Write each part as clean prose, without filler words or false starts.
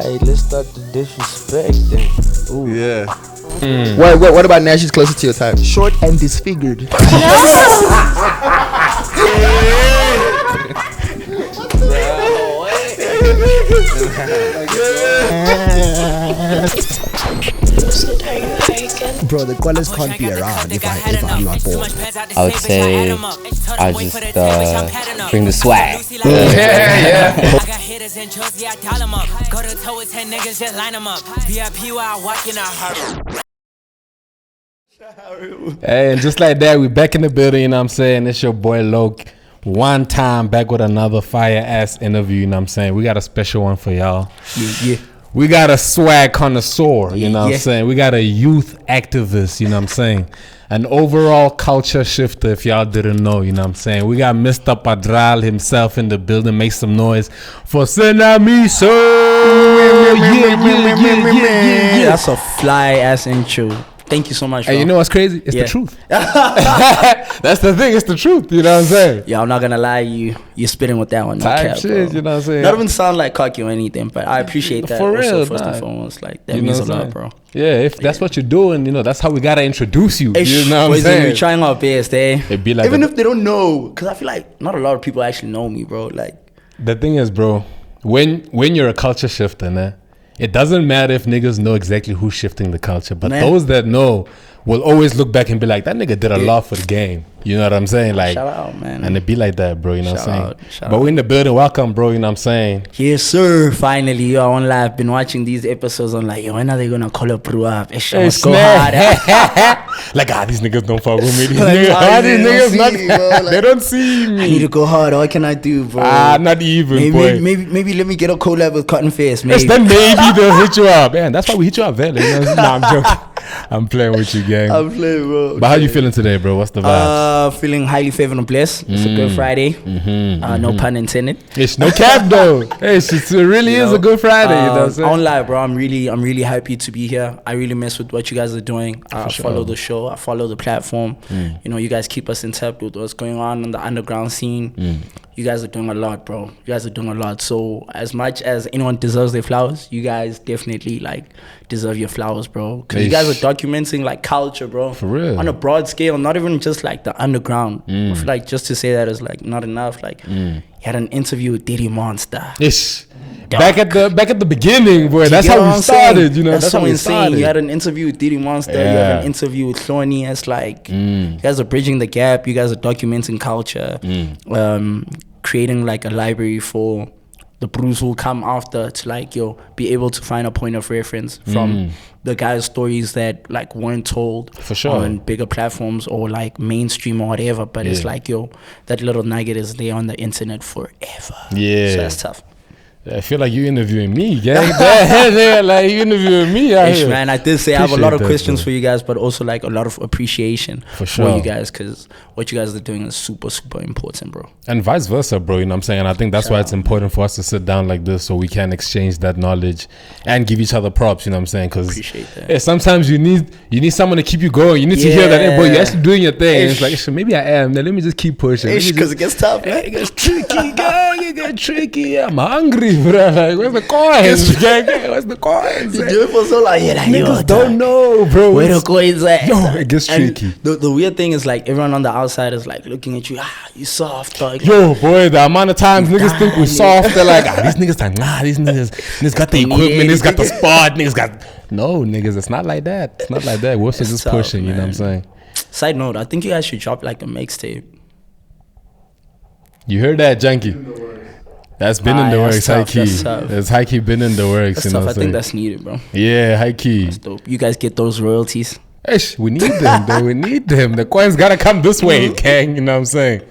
Hey, let's start the disrespecting. Ooh. Yeah. What about Nash is closer to your type? Short and disfigured. Bro, the callers can't be around if I'm not bored. I would say I just bring the swag. Yeah. I got hitters and Josie, I dial them up. Go to toe with 10 niggas, just line them up. VIP while I walk in a heart. Hey, and just like that, we back in the building, you know what I'm saying? It's your boy Loke. One time back with another fire ass interview, you know what I'm saying? We got a special one for y'all. Yeah. We got a swag connoisseur, you know what I'm saying? We got a youth activist, you know what I'm saying? An overall culture shifter, if y'all didn't know, you know what I'm saying? We got Mr. Padral himself in the building. Make some noise for Senamiso. Yeah. That's a fly ass intro. Thank you so much, bro. And you know what's crazy? It's the truth. That's the thing. It's the truth. You know what I'm saying? Yeah, I'm not gonna lie. You're spitting with that one. No Type cap, shit. bro. You know what I'm saying? Not even sound like cocky or anything, but I appreciate that. For real, also, first and foremost, like that means a lot, bro. Yeah, if that's what you're doing, you know, that's how we gotta introduce you. You know what I'm saying? We're trying our best, eh? It'd be like even if they don't know, because I feel like not a lot of people actually know me, bro. Like the thing is, bro, when you're a culture shifter, nah, it doesn't matter if niggas know exactly who's shifting the culture, but those that know will always look back and be like, that nigga did a lot for the game. You know what I'm saying? Like, shout out, man. And it be like that, bro. You know what I'm saying? Shout but we in the building. Welcome, bro. You know what I'm saying? Yes, sir. Finally, yo, on live. Been watching these episodes. I'm like, yo, when are they gonna call up Bro up? Let's go hard. Like, these niggas don't fuck with me. These Like, niggas, they don't see me. I need to go hard. What can I do, bro? Not even, boy. Maybe let me get a collab with Cotton Face. Yes, then maybe they'll hit you up. Man, that's why we hit you up, Vele. You know? Nah, I'm joking. I'm playing with you, gang. I'm playing, bro. But how you feeling today, bro? What's the vibe? Feeling highly favored and blessed. It's a good Friday. No pun intended. It's no cap though. Hey, it really is a good Friday. You know what I'm saying? I don't lie, bro. I'm really happy to be here. I really mess with what you guys are doing. I follow the show. I follow the platform. You know, you guys keep us in touch with what's going on in the underground scene. You guys are doing a lot, bro. You guys are doing a lot. So as much as anyone deserves their flowers, you guys definitely like deserve your flowers, bro. Because you guys are documenting like culture, bro. For real. On a broad scale, not even just like the underground. I feel like just to say that is like not enough. Like you had an interview with Diddy Monster. Ish. Back at the beginning, boy. That's how we started, you know. That's how so we insane. started. You had an interview with Diddy Monster. You had an interview with Thorny. It's like you guys are bridging the gap. You guys are documenting culture, creating like a library for the brews who come after to like be able to find a point of reference from the guys' stories that like weren't told for sure on bigger platforms or like mainstream or whatever. But it's like that little nugget is there on the internet forever. Yeah, so that's tough. I feel like you interviewing me, gang. Like you interviewing me out here. Man, I did say I have a lot of questions for you guys, but also like a lot of appreciation for you guys, because what you guys are doing is super, super important, bro. And vice versa, bro. You know what I'm saying? And I think that's why it's important for us to sit down like this so we can exchange that knowledge and give each other props. You know what I'm saying? Because sometimes you need someone to keep you going. You need to hear that, hey, bro, you're actually doing your thing. And it's like, maybe I am. Then let me just keep pushing. Because it gets tough, man. It gets tricky, gang. It gets tricky. I'm hungry, bro. Like, where's the coins? Where's the coins? You do it for so long. Yeah, like, niggas don't know, bro. Where the coins at? Yo, it gets tricky. The weird thing is like everyone on the outside is like looking at you. You soft, dog. Yo, boy, the amount of times niggas think we're soft. They're like, these niggas like, these niggas got the equipment. Niggas got the spot. Niggas got niggas. It's not like that. It's not like that. We're just pushing. Man. You know what I'm saying? Side note, I think you guys should drop like a mixtape. You heard that, Junkie? That's been in the works, high key. It's high key been in the works. That's tough. I think that's needed, bro. Yeah, high key. That's dope. You guys get those royalties. Ish, we need them, though. We need them. The coins gotta come this way, gang. You know what I'm saying?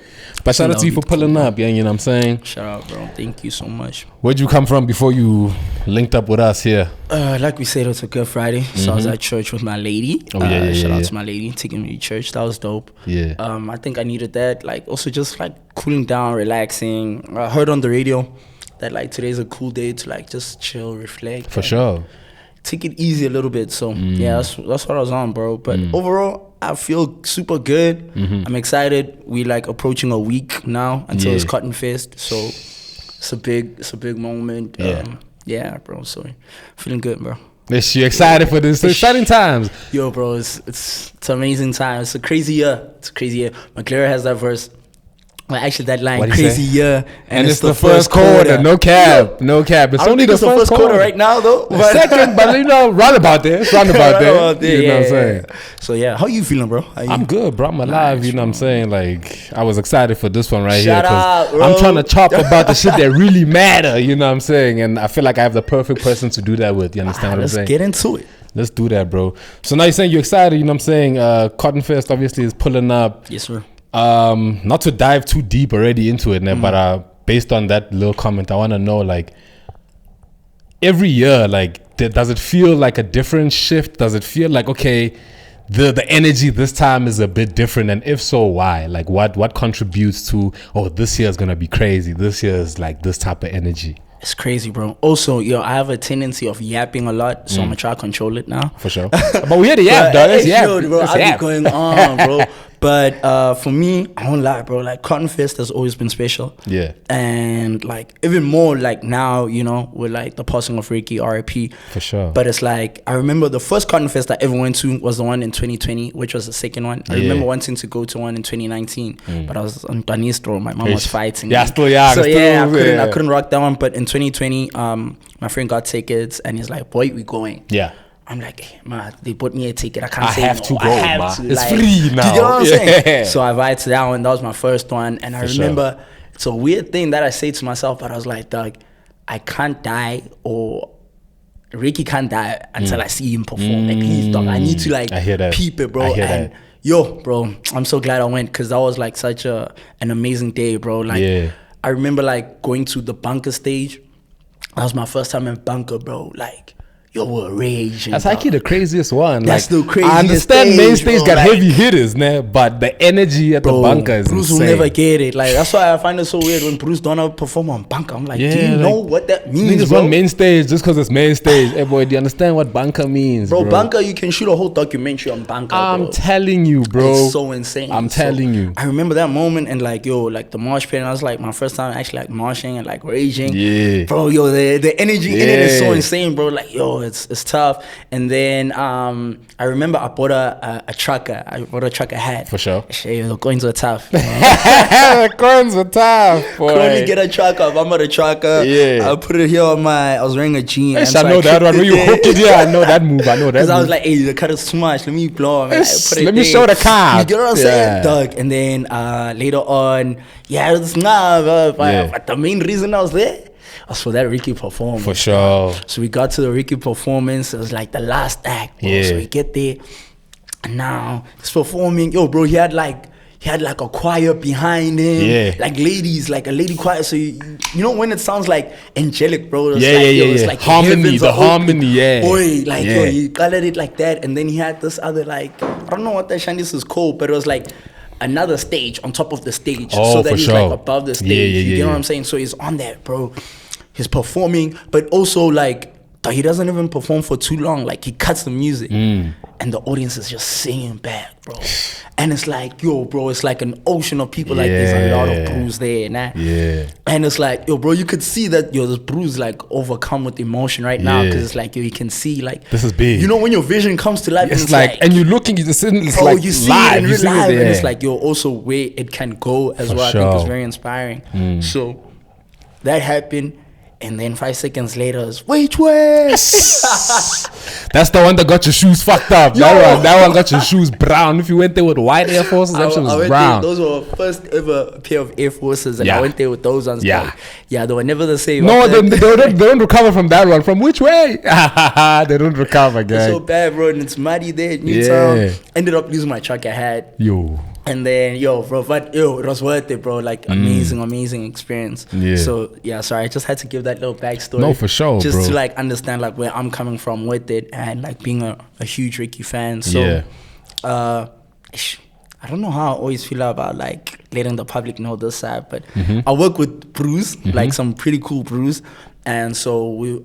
But shout out to you for pulling up, gang. You know what I'm saying? Shout out, bro. Thank you so much. Where'd you come from before you linked up with us here? Like we said, it's a good Friday. So I was at church with my lady. Shout out to my lady taking me to church. That was dope. Yeah. I think I needed that. Like also just like cooling down, relaxing. I heard on the radio that like today's a cool day to like just chill, reflect. For sure. Take it easy a little bit. So yeah, that's what I was on, bro. But overall, I feel super good. I'm excited. We like approaching a week now until it's Cotton Fest. So it's a big moment. Yeah, bro. So feeling good, bro. Is you excited for this? Exciting times. Yo, bro, it's amazing time. It's a crazy year. McLaren has that verse. Well, actually, that line, crazy year, and it's the first quarter. No cap. It's only the first quarter right now, though. The second, but round about there. You know what I'm saying? So yeah, how you feeling, bro? I'm good, bro. I'm alive. Nice, you know what I'm saying? Like, I was excited for this one right here because I'm trying to chop about the shit that really matter. You know what I'm saying? And I feel like I have the perfect person to do that with. You understand what I'm saying? Let's get into it. Let's do that, bro. So now you're saying you're excited. You know what I'm saying? Cotton Fest obviously is pulling up. Yes, sir. Not to dive too deep already into it, but based on that little comment, I want to know, like, every year, like, does it feel like a different shift? Does it feel like, okay, the energy this time is a bit different? And if so, why? Like, what contributes to, oh, this year is gonna be crazy, this year is like this type of energy? It's crazy, bro. Also, I have a tendency of yapping a lot, so I'm gonna try to control it now. For sure. But we had a yap, dog. That's yap. Bro, I've been going on, bro. But for me, I won't lie, bro. Like, Cotton Fest has always been special. Yeah. And like even more like now, with like the passing of Ricky, RIP. For sure. But it's like, I remember the first Cotton Fest I ever went to was the one in 2020, which was the second one. I remember wanting to go to one in 2019, but I was on Danistro. My mom was fighting. Yeah, still young. So I couldn't rock that one. But in 2020, my friend got tickets and he's like, boy, we going. Yeah. I'm like, hey, man, they bought me a ticket. I can't I say have no. to go, I have man. to, it's like, free now. Do you know what I'm saying? So I invited to that one. That was my first one. And I remember, it's a weird thing that I say to myself, but I was like, dog, I can't die, or Ricky can't die until I see him perform. Like, please, dog, I need to like peep it, bro. And yo, bro, I'm so glad I went, because that was like such an amazing day, bro. Like, I remember like going to the bunker stage. That was my first time in bunker, bro. Like, yo, we're raging. That's actually the craziest one. That's like, the craziest. I understand main stage got like, heavy hitters, nah, but the energy at the bunker is Bruce insane. will never get it. Like, that's why I find it so weird when Bruce don't ever perform on bunker. I'm like, do you know what that means, niggas want main stage just because it's main stage. Hey, boy, do you understand what bunker means, bro? Bunker, you can shoot a whole documentary on bunker, I'm telling you, bro. It's so insane. I'm telling you. I remember that moment, and like, yo, like the march pit, and I was like, my first time actually like marching and like raging. Yeah. Bro, yo, the energy in it is so insane, bro. Like, yo, it's tough. And then I remember I bought a trucker. I bought a trucker hat. For sure. Shit, the coins were tough. The coins were tough, boy. Could only get a trucker. If I'm at a trucker, I put it here on I was wearing a jean. Yes, I know that one. When you hook it, I know that move. I know that. Because I was like, hey, the cut is too much. Let me blow him. Let me show the car. You get what I'm saying, Doug? And then later on, it's but the main reason I was there was for that Ricky performance. For sure. So we got to the Ricky performance. It was like the last act, bro. So we get there, and now he's performing. Yo, bro, he had like a choir behind him, like ladies, like a lady choir. So you know when it sounds like angelic, bro. It's it's like harmony, the harmony, boy, like yo, he colored it like that, and then he had this other like, I don't know what that Shandis is called, but it was like another stage on top of the stage, so that he's like above the stage. You know what I'm saying? So he's on that, bro. He's performing, but also like he doesn't even perform for too long. Like, he cuts the music, and the audience is just singing back, bro. And it's like, yo, bro, it's like an ocean of people. Like, there's a lot of Bruce there, nah. And it's like, yo, bro, you could see that, yo, this Bruce like overcome with emotion right now, because it's like, yo, you can see like, this is big. You know when your vision comes to life, it's like, and you're looking, it's bro, like you see live, it in you real life, it, and it's like, yo, also where it can go as well. Sure. I think it's very inspiring. So that happened. And then 5 seconds later, it's wait. That's the one that got your shoes fucked up. That one got your shoes brown. If you went there with white Air Forces, that shit was brown. Those were first ever pair of Air Forces, and I went there with those ones. They were never the same. No, they don't recover from that one. From which way? They don't recover, guys. It's so bad, bro. And it's muddy there in Newtown. Ended up losing my trucker hat. Yo. And then, bro, but it was worth it, bro. Like, amazing experience. So, sorry, I just had to give that little backstory. No, for sure, just bro. to, like, understand, like, where I'm coming from with it, and, like, being a huge Ricky fan. So, I don't know how I always feel about, like, letting the public know this side, but I work with Bruce, like, some pretty cool Bruce. And so we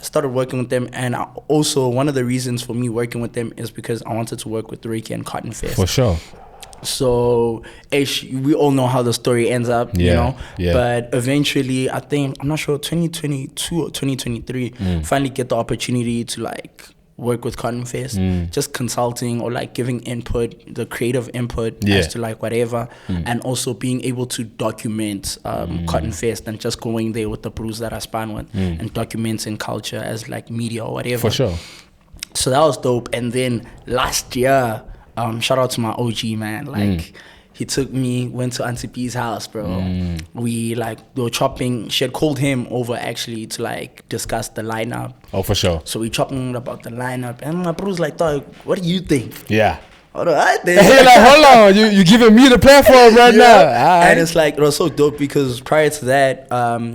started working with them, and also one of the reasons for me working with them is because I wanted to work with Ricky and Cotton Fest. For sure. So we all know how the story ends up, you know. Yeah. But eventually, I think, I'm not sure, 2022 or 2023, finally get the opportunity to like work with Korner Fest, just consulting or like giving input, the creative input as to like whatever, and also being able to document Korner Fest and just going there with the brews that I span with and documenting culture as like media or whatever. For sure. So that was dope. And then last year, shout out to my OG, man. Like, he took me, went to Auntie B's house, bro. We were chopping. She had called him over actually to like discuss the lineup. Oh, for sure. So we chopping about the lineup, and my bro's like, "Dog, what do you think?" Yeah. All right, then. Hey, like, hold on, you giving me the platform right now. And it's like, it was so dope because prior to that,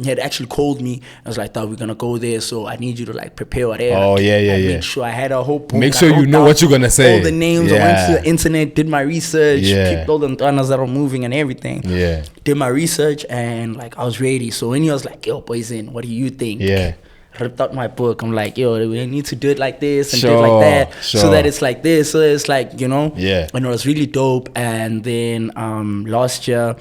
he had actually called me. I was like, "Dog, we're gonna go there, so I need you to like prepare whatever." Oh yeah. Make sure I had a whole book. Make sure you know what you're gonna say. All the names. I went to the internet, did my research, picked all the ntanas that are moving and everything. Yeah. Did my research and like I was ready. So when he was like, "Yo, boys, what do you think?" Yeah. Ripped out my book. I'm like, yo, we need to do it like this and do it like that, so that it's like this. So it's like, you know, and it was really dope. And then last year,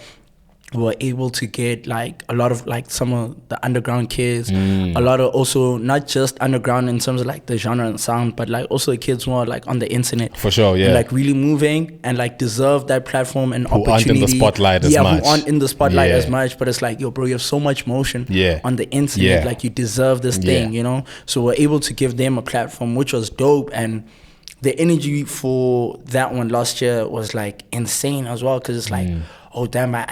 we were able to get like a lot of like some of the underground kids, a lot of also not just underground in terms of like the genre and sound, but like also the kids who are like on the internet. For sure, yeah. And like really moving and like deserve that platform and opportunity. Who aren't in the spotlight as much. Who aren't in the spotlight as much, but it's like, yo, bro, you have so much motion on the internet. Like you deserve this thing, you know? So we're able to give them a platform, which was dope. And the energy for that one last year was like insane as well, because it's like, oh damn, I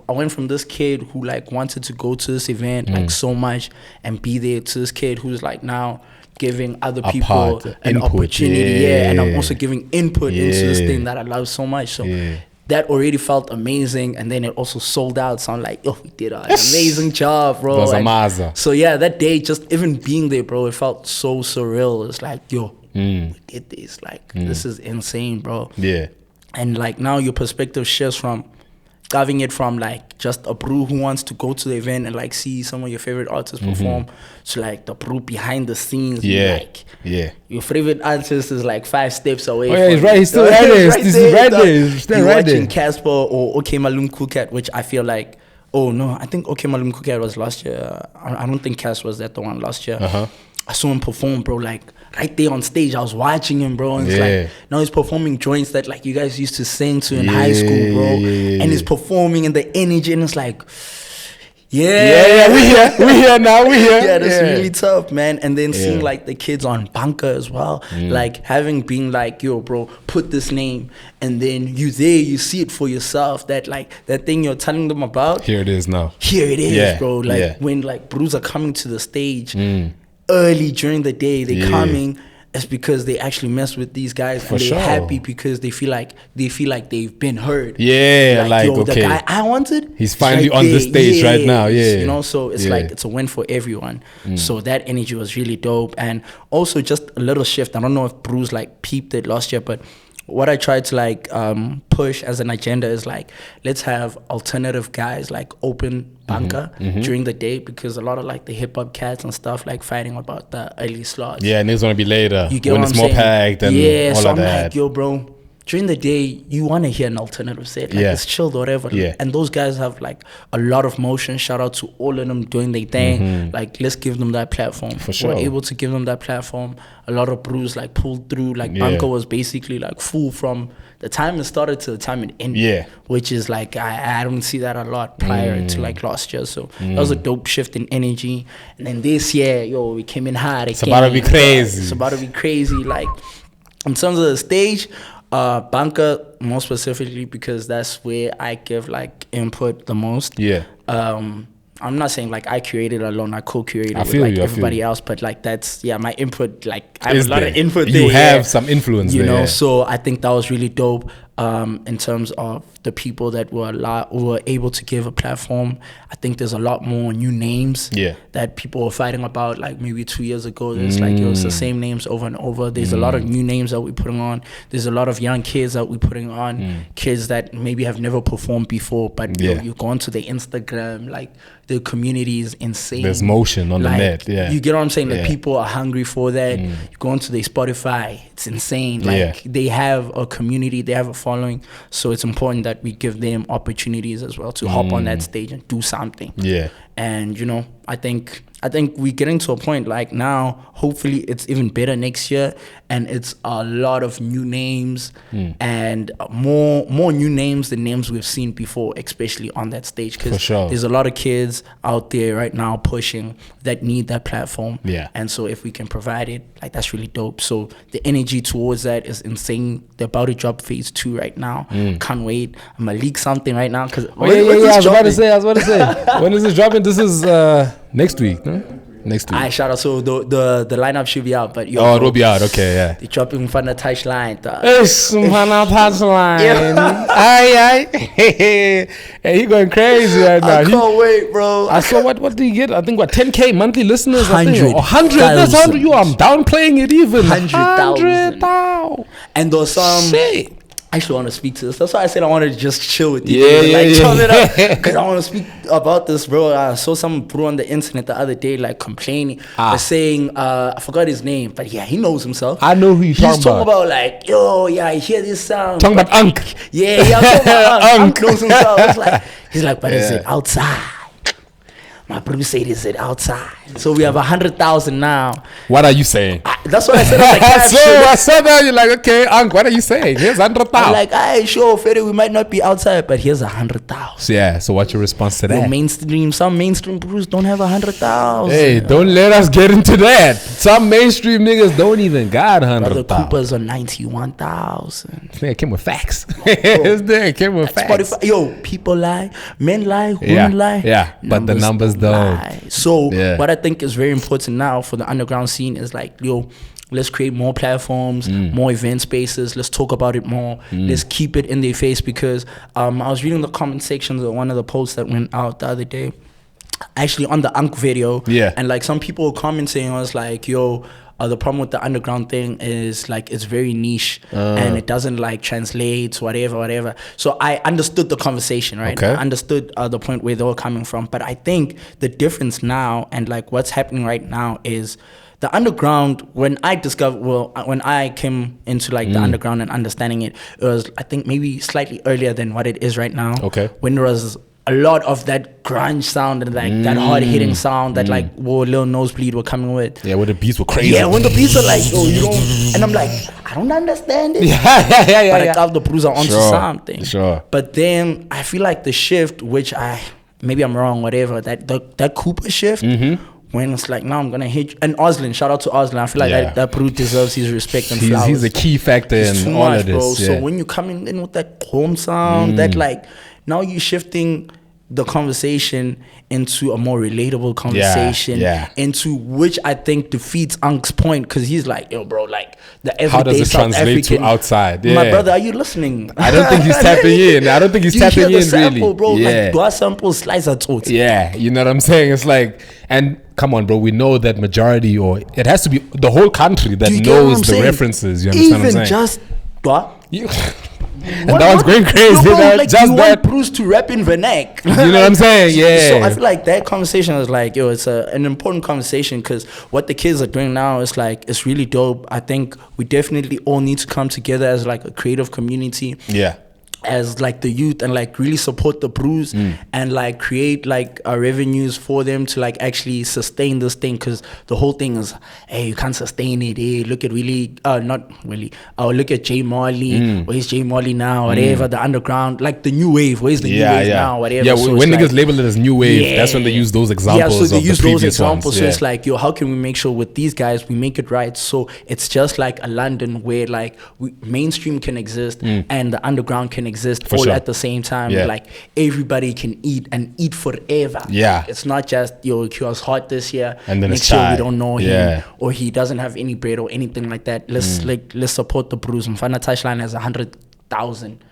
went from this kid who like wanted to go to this event like so much and be there, to this kid who's like now giving other people an opportunity, and I'm also giving input into this thing that I love so much. So that already felt amazing, and then it also sold out. So I'm like, yo, we did an amazing job, bro. It was amazing. So yeah, that day, just even being there, bro, it felt so surreal. It's like, yo, we did this. Like, this is insane, bro. Yeah. And like now your perspective shifts from carving it from like just a brew who wants to go to the event and like see some of your favorite artists perform to like the brew behind the scenes. Like, your favorite artist is like 5 steps away. Oh yeah, he's right. He's still right there. He's right there. He's still right there. You're watching Casper or OK Malum Kukat, which I feel like, oh no, I think OK Malum Kukat was last year. I don't think Casper was that the one last year. I saw him perform, bro, like right there on stage. I was watching him, bro, and it's like now he's performing joints that like you guys used to sing to in high school, bro. And he's performing and the energy, and it's like, we here now. Yeah, that's really tough, man. And then seeing like the kids on Banca as well, like having been like, yo, bro, put this name, and then you see it for yourself, that like that thing you're telling them about. Here it is now. Here it is, bro. Like when like brews are coming to the stage early during the day, they're coming. It's because they actually mess with these guys and they're happy because they feel like they've been heard. Like yo, the guy I wanted, he's finally on the stage right now. You know, so it's like it's a win for everyone. So that energy was really dope. And also just a little shift. I don't know if Bruce like peeped it last year, but what I tried to like push as an agenda is like, let's have alternative guys like open Banca during the day, because a lot of like the hip hop cats and stuff like fighting about the early slots. Yeah, and it's gonna be later. You get when what it's I'm more saying? packed and all so of I'm that. like, yo, bro, during the day you want to hear an alternative set, like it's chilled or whatever. And those guys have like a lot of motion. Shout out to all of them doing their thing. Like, let's give them that platform. For sure. We're able to give them that platform. A lot of brews like pulled through. Like Banca was basically like full from the time it started to the time it ended. Which is like I don't see that a lot prior to like last year. So that was a dope shift in energy. And then this year, yo, we came in hard again. It's about to be crazy. It's about to be crazy. Like in terms of the stage, Banca more specifically, because that's where I give like input the most. I'm not saying like I curated alone, I co-curated with like everybody else, but like that's my input, like I have a lot of input there. You have some influence you there. know, so I think that was really dope. in terms of the people that were able to give a platform. I think there's a lot more new names that people were fighting about, like maybe 2 years ago. It's like, it's the same names over and over. There's a lot of new names that we're putting on. There's a lot of young kids that we're putting on, kids that maybe have never performed before, but you go onto the Instagram, like the community is insane. There's motion on the net. You get what I'm saying? Like people are hungry for that. You go onto their Spotify, it's insane. Like they have a community, they have a following. So it's important that we give them opportunities as well to hop on that stage and do something. And I think we're getting to a point like now, hopefully it's even better next year, and it's a lot of new names and more new names than names we've seen before, especially on that stage, because there's a lot of kids out there right now pushing that need that platform. And so if we can provide it, like, that's really dope. So the energy towards that is insane. They're about to drop phase 2 right now. Can't wait. I'm gonna leak something right now because I was about to say when is this dropping? This is next week, no? Next week. Alright, shout out. So the lineup should be out, but it will be out. Okay, yeah. They're dropping from the touchline. Hey, he going crazy right now. I can't wait, bro. I saw what did he get? I think 10K monthly listeners. 100. 100. That's 100. I'm downplaying it even. 100,000. And there's some. Shit. I actually want to speak to this. That's why I said I wanted to just chill with you. Chop it up. Because I want to speak about this, bro. I saw some bro on the internet the other day, like, complaining, saying, I forgot his name, but yeah, he knows himself. I know who he's talking about. Like, yo, yeah, I hear this sound. Talking about Unk. Yeah, I'm talking about Unk. knows himself. He's like, but is it outside? My producer said, is it outside? So we have 100,000 now. What are you saying? That's what I said. I said that. You're like, okay, Unc, what are you saying? Here's 100,000. I'm like, hey, sure, Fede, we might not be outside, but here's 100,000. Yeah, so what's your response to that? Some mainstream brews don't have 100,000. Hey, don't let us get into that. Some mainstream niggas don't even got 100,000. The Coopers are 91,000. This nigga came with facts. This nigga came with facts. Spotify. Yo, people lie, men lie, women lie. Yeah, but the numbers don't. So what I think is very important now for the underground scene is like, yo, let's create more platforms, more event spaces. Let's talk about it more. Let's keep it in their face, because I was reading the comment sections of one of the posts that went out the other day, actually on the Unk video. And like some people were commenting, I was like, yo, the problem with the underground thing is like it's very niche and it doesn't like translate, whatever. So I understood the conversation, right? I understood the point where they were coming from. But I think the difference now and like what's happening right now is the underground. When I came into like the underground and understanding it, it was, I think, maybe slightly earlier than what it is right now. When there was a lot of that grunge sound and like that hard hitting sound that like Lil Nosebleed were coming with. Yeah, when the beats were crazy. Yeah, when the beats are like, oh, you don't, and I'm like, I don't understand it. But I got the bruiser onto something. But then I feel like the shift, which maybe I'm wrong, whatever, that Cooper shift. When it's like, now I'm gonna hit you. And Oslin, shout out to Oslin. I feel like that brute deserves his respect and flowers. He's a key factor in all of this, bro. So when you come in with that home sound, that like, now you're shifting the conversation into a more relatable conversation, into which I think defeats Unk's point, because he's like, yo, bro, like the everyday how does it South translate African, to outside? My brother, are you listening? I don't think he's tapping in. I don't think he's tapping in, sample, really. Bro, like, do I sample slicer tot? Yeah, you know what I'm saying? It's like, and come on, bro, we know that majority, or it has to be the whole country that knows the references. You understand what I'm saying? Just what? And that was going crazy. Like, just you want Bruce to rap in vernac. You know what I'm saying? Yeah. So I feel like that conversation is like, yo, it's an important conversation, because what the kids are doing now is like, it's really dope. I think we definitely all need to come together as like a creative community. As like the youth, and like really support the brews and like create like revenues for them to like actually sustain this thing, because the whole thing is, hey, you can't sustain it. Hey, look at look at J Marley. Where's J Marley now? Whatever, the underground, like the new wave. Where's the new wave now? Whatever. Yeah, so when niggas label it as new wave, that's when they use those examples. Yeah, so they use those examples. So it's like, yo, how can we make sure with these guys we make it right? So it's just like a London where like mainstream can exist and the underground can exist all at the same time. Like everybody can eat and eat forever. It's not just, yo, he was hot this year and then next year we don't know him, or he doesn't have any bread or anything like that. Let's support the brews. Mfana Touchline has 100 100,000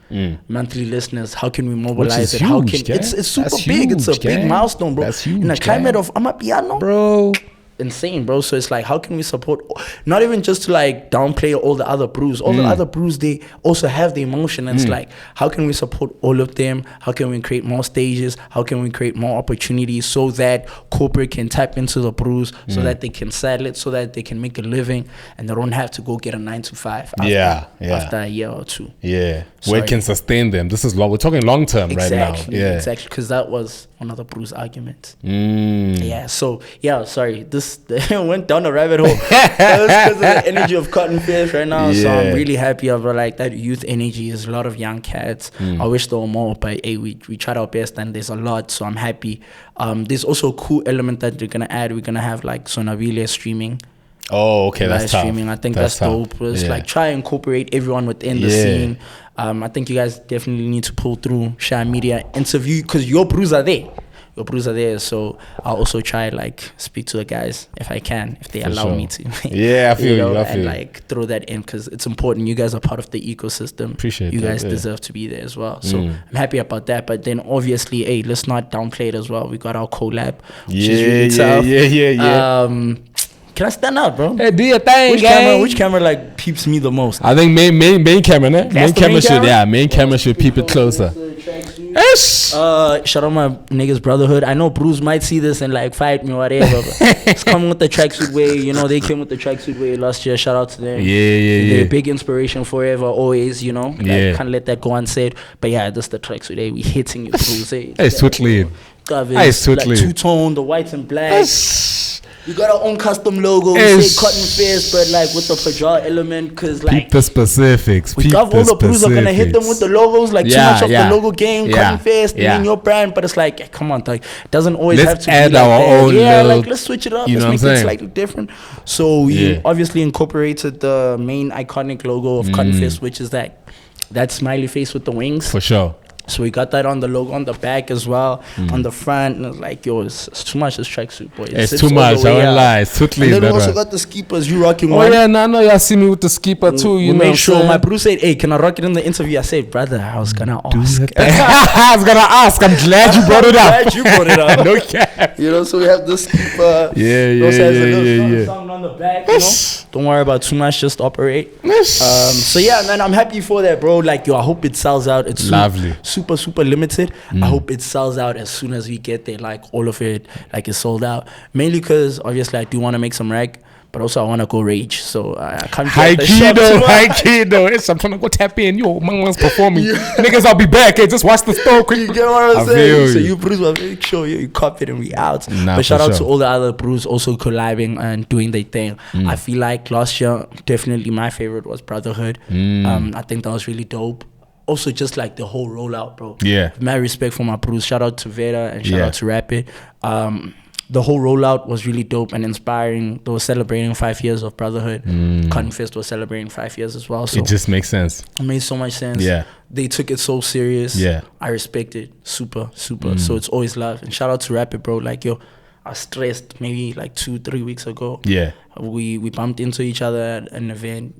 monthly listeners. How can we mobilize it? Huge, How can it's super That's big. huge, It's a big milestone, bro. That's huge, in a climate of Amapiano, bro. Insane, bro. So it's like, how can we support, not even just to like downplay all the other brews, the other brews, they also have the emotion, and it's like, how can we support all of them? How can we create more stages? How can we create more opportunities so that corporate can tap into the brews, so that they can sell it, so that they can make a living, and they don't have to go get a 9-to-5 after a year or two. Where it can sustain them. This is long, we're talking long term right now. Exactly, because that was one of the brews arguments. Sorry, this went down a rabbit hole. That was because of the energy of Cotton Fest right now. So I'm really happy about like that youth energy. There's a lot of young cats. I wish there were more, but hey, we tried our best, and there's a lot. So I'm happy. There's also a cool element that we're gonna add. We're gonna have like Senamiso streaming. Oh, okay, that's tough. Streaming. I think that's dope. It's like try and incorporate everyone within the scene. I think you guys definitely need to pull through Share Media interview, because your brews are there. So I'll also try like speak to the guys if I can, if they allow me to. I feel you. And like throw that in, because it's important. You guys are part of the ecosystem. Appreciate you that, guys deserve to be there as well. So I'm happy about that. But then obviously, hey, let's not downplay it as well. We got our collab, which is really tough. Can I stand out, bro? Hey, do your thing, Which camera like peeps me the most? I think main camera, né? Main camera should, main camera should peep it closer. Yes. Shout out my niggas brotherhood. I know Bruce might see this and like fight me or whatever, but it's coming with the tracksuit way. You know, they came with the tracksuit way last year. Shout out to them. They're a big inspiration forever, always. You know, can't let that go unsaid. But yeah, that's the tracksuit. Hey, we hitting you, Bruce. Hey, sweetly. Like two-tone, the white and black. We got our own custom logo. We say Cotton Fest, but like with the Padral element, because like peep the specifics. We got all the brews are gonna hit them with the logos, like too much of the logo game, Cotton Fest, and then your brand. But it's like, come on, like it doesn't always have to add be like our that. own. Like let's switch it up. Let's make it slightly different. So we obviously incorporated the main iconic logo of Cotton Fest, which is that smiley face with the wings. For sure. So we got that on the logo on the back as well, on the front, and it's like, yo, it's too much. This tracksuit, boy. It's too much. I won't lie. It's totally. And then we also got the skippers. You rocking one? Oh yeah, no, y'all see me with the skipper too. You we know, made sure. My Bruce said, "Hey, can I rock it in the interview?" I said, "Brother, I was gonna ask." I was gonna ask. I'm glad you brought it up. Glad you brought it up. No cap. You know, so we have the skipper. Yeah. Song on the back. You know, don't worry about too much. Just operate. So yeah, man, I'm happy for that, bro. Like, yo, I hope it sells out. It's lovely. Super limited. I hope it sells out as soon as we get there. Like all of it, like it's sold out. Mainly because obviously I do want to make some rag, but also I want to go rage. So I can't. High key though. I'm trying to go tap in. Yo, man's performing. Niggas, I'll be back. Hey, just watch the store quick. You get what I'm saying? So you brews will make sure you cop it and we out. But shout out to all the other brews also collabing and doing their thing. I feel like last year definitely my favorite was Brotherhood. I think that was really dope. Also, just like the whole rollout, bro. Yeah. Mad respect for my brews. Shout out to Vera and shout out to Rapid. The whole rollout was really dope and inspiring. They were celebrating 5 years of Brotherhood. Cotton Fest was celebrating 5 years as well. So it just makes sense. It made so much sense. Yeah. They took it so serious. Yeah. I respect it. Super. So it's always love. And shout out to Rapid, bro. Like, yo, I was stressed maybe like 2-3 weeks ago. Yeah. We bumped into each other at an event.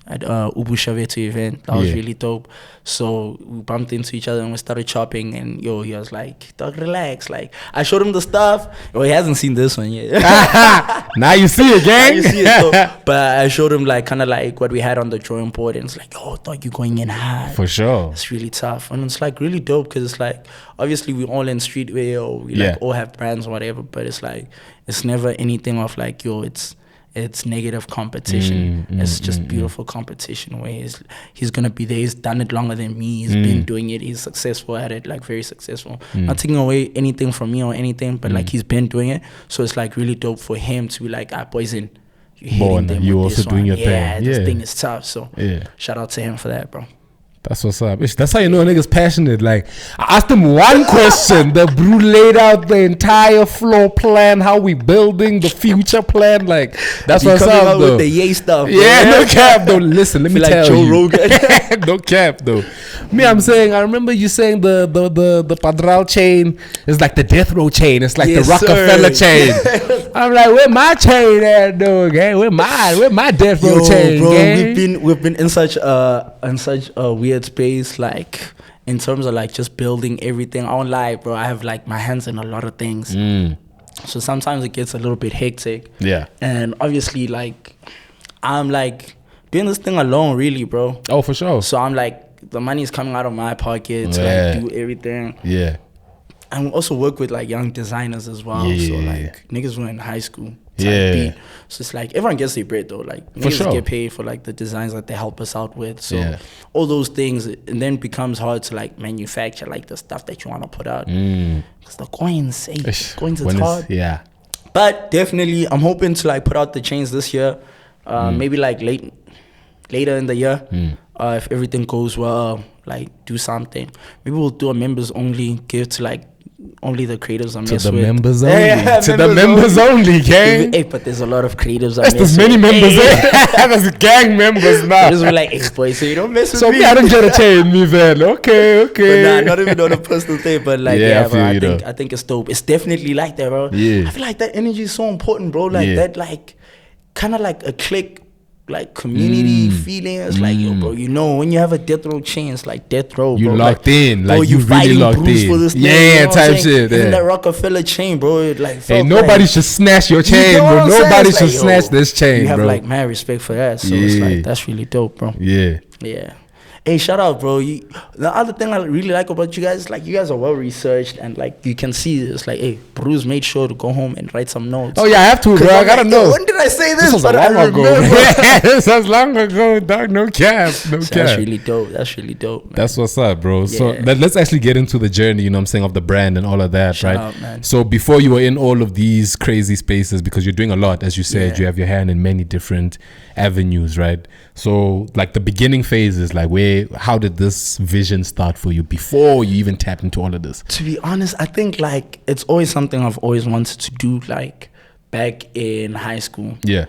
At Ubushavetu event. That was really dope. So we bumped into each other and we started chopping, and yo, he was like, dog, relax. Like, I showed him the stuff. Well, he hasn't seen this one yet. Now you see it, gang. Now you see it, so, but I showed him like kind of like what we had on the drawing board, and it's like, yo, dog, you going in hard. For sure. It's really tough. And it's like really dope because it's like, obviously we all in streetwear or we like all have brands or whatever, but it's like, it's never anything of like, yo, it's negative competition. It's just beautiful competition where he's gonna be there. He's done it longer than me. He's been doing it. He's successful at it, like very successful. Not taking away anything from me or anything, but like he's been doing it. So it's like really dope for him to be like, poison. You also doing your thing. Yeah, this thing is tough. So shout out to him for that, bro. That's what's up. That's how you know a nigga's passionate. Like, I asked him one question. The brew laid out the entire floor plan, how we building the future plan. Like, that's what's up, though. With the yay stuff. Yeah, no cap, though. Listen, let me tell Joe you. Rogan. No cap, though. I'm saying, I remember you saying the Padral chain is like the death row chain. It's like the Rockefeller chain. I'm like, where my chain at, though, gang? Where my death row chain, bro, gang? we've been in such a weird space, like in terms of like just building everything. I won't lie, bro. I have like my hands in a lot of things. So sometimes it gets a little bit hectic. Yeah. And obviously, like, I'm like doing this thing alone, really, bro. Oh, for sure. So I'm like, the money's coming out of my pocket to like do everything. Yeah. And we also work with like young designers as well. Yeah, so like niggas were in high school. Beat. So it's like everyone gets their bread though. Like niggas get paid for like the designs that they help us out with. So all those things, and then it becomes hard to like manufacture like the stuff that you want to put out. Because the coins it's hard. Yeah. But definitely I'm hoping to like put out the chains this year. Maybe like later in the year. If everything goes well, like do something. Maybe we'll do a members only, give to like only the creatives I mess with. Members only. To the members only, gang. Hey, but there's a lot of creatives I mess with. There's many members, There's gang members now. Just be like, hey, boy, so you don't mess with me. So I don't get a chain, me, man. Okay. But nah, not even on a personal thing, but like, bro, I think it's dope. It's definitely like that, bro. Yeah. I feel like that energy is so important, bro. Like that, like, kind of like a click, like community feeling. It's like, yo, bro, you know, when you have a death row chain, it's like death row, bro. You locked in, bro, like you really locked in. For this thing, yeah, you know type shit. Even that Rockefeller chain, bro, it like hey, nobody should snatch your chain, bro. Nobody should snatch this chain, you bro. have like mad respect for that, so it's like that's really dope, bro. Yeah. Hey, shout out, bro. The other thing I really like about you guys is like you guys are well researched and like you can see it's like, hey, Bruce made sure to go home and write some notes. Oh yeah, I have to, bro. I gotta know. When did I say this? This was long ago. This was long ago, dog. No cap. That's really dope. Man. That's what's up, bro. So let's actually get into the journey, you know what I'm saying, of the brand and all of that, shout right? Out, man. So before you were in all of these crazy spaces, because you're doing a lot, as you said, you have your hand in many different avenues, right? So like the beginning phases, like how did this vision start for you before you even tapped into all of this? To be honest, I think like it's always something I've always wanted to do, like back in high school. Yeah.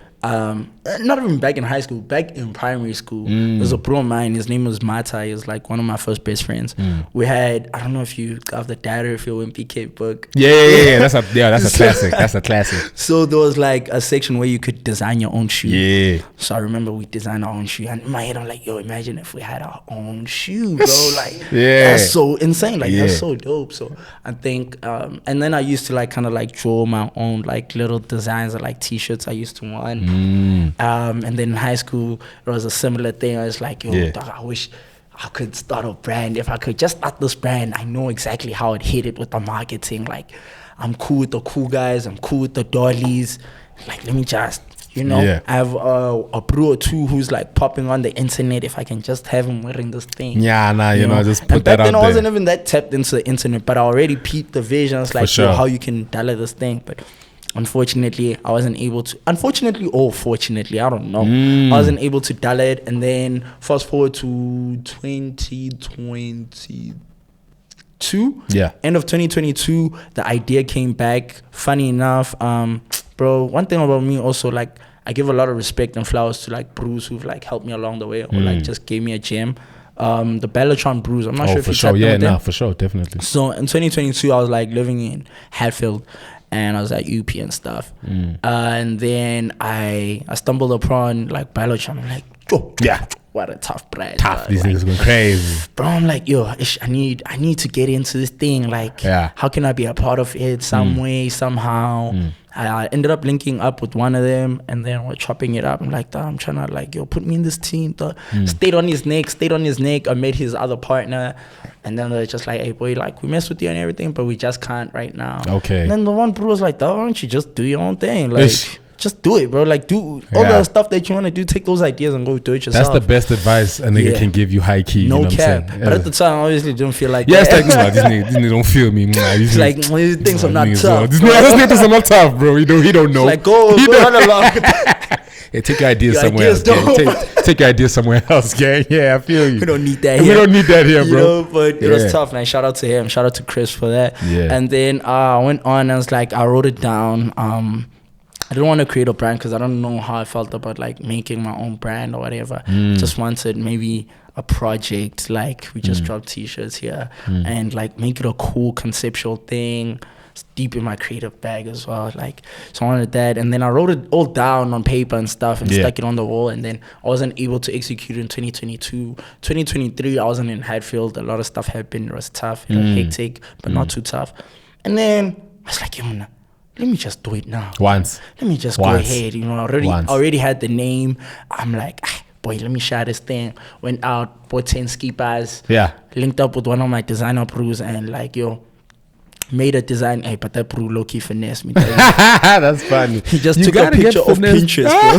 Not even back in high school, back in primary school. There's a bro of mine, his name was Mata. He was like one of my first best friends. We had, I don't know if you got the Data If You're MPK book. Yeah. That's a classic. That's a classic. So there was like a section where you could design your own shoe. Yeah. So I remember we designed our own shoe, and in my head I'm like, yo, imagine if we had our own shoe, bro. Like that's so insane. Like that's so dope. So I think and then I used to like kind of like draw my own like little designs of like t-shirts I used to want. And then in high school it was a similar thing. I was like, yo, dog, I wish I could start a brand. If I could just start this brand, I know exactly how I'd hit it with the marketing. Like I'm cool with the cool guys, I'm cool with the dollies. Like let me just, you know, I have a bro or two who's like popping on the internet. If I can just have him wearing this thing. Yeah, nah, you know, just put that out there. I wasn't even that tapped into the internet, but I already peeped the visions, like how you can dollar this thing. But unfortunately, I wasn't able to. Unfortunately or fortunately, I don't know. I wasn't able to dollar it. And then fast forward to 2022. Yeah. End of 2022, the idea came back. Funny enough, bro, one thing about me also, like, I give a lot of respect and flowers to like Bruce who've like helped me along the way or like just gave me a gem. The Bellotron Bruce, I'm not sure if you tapped with them. For sure, definitely. So in 2022, I was like living in Hatfield. And I was at UP and stuff. And then I stumbled upon like Bellotron. I'm like, what a tough brand. These niggas going crazy. Bro, I'm like, yo, I need to get into this thing. Like, how can I be a part of it some way, somehow? I ended up linking up with one of them, and then we're chopping it up. I'm like, I'm trying to like, yo, put me in this team. Stayed on his neck. I met his other partner, and then they're just like, hey, boy, like, we mess with you and everything, but we just can't right now. Okay. And then the one bro was like, why don't you just do your own thing? Like, just do it, bro. Like, do all the stuff that you want to do. Take those ideas and go do it yourself. That's the best advice a nigga can give you, high key. No you know cap. what I'm saying? But at the time, I obviously didn't feel like that. It's like, nah, these niggas don't feel me. It's like, these things are not tough. These niggas are not tough, bro. He don't know. Like, go run along. Hey, take your ideas somewhere else, gang. Take your ideas somewhere else, gang. Yeah, I feel you. We don't need that here. We don't need that here, bro. You know, but it was tough, man. Shout out to him. Shout out to Chris for that. Yeah. And then I went on and I was like, I wrote it down. I didn't want to create a brand because I don't know how I felt about like making my own brand or whatever. Just wanted maybe a project, like we just dropped t-shirts here and like make it a cool conceptual thing. it's deep in my creative bag as well. Like, so I wanted that, and then I wrote it all down on paper and stuff, and stuck it on the wall. And then I wasn't able to execute in 2022. 2023, I wasn't in Hatfield. A lot of stuff happened. It was tough, hectic, but not too tough. And then I was like, let me just do it now. Let me just go ahead. You know, I already had the name. I'm like, boy, let me share this thing. Went out, bought 10 ski bars. Linked up with one of my designer bros and like, made a design. Hey, but that bro low-key finesse me. That's funny. He just took a picture of Pinterest, bro.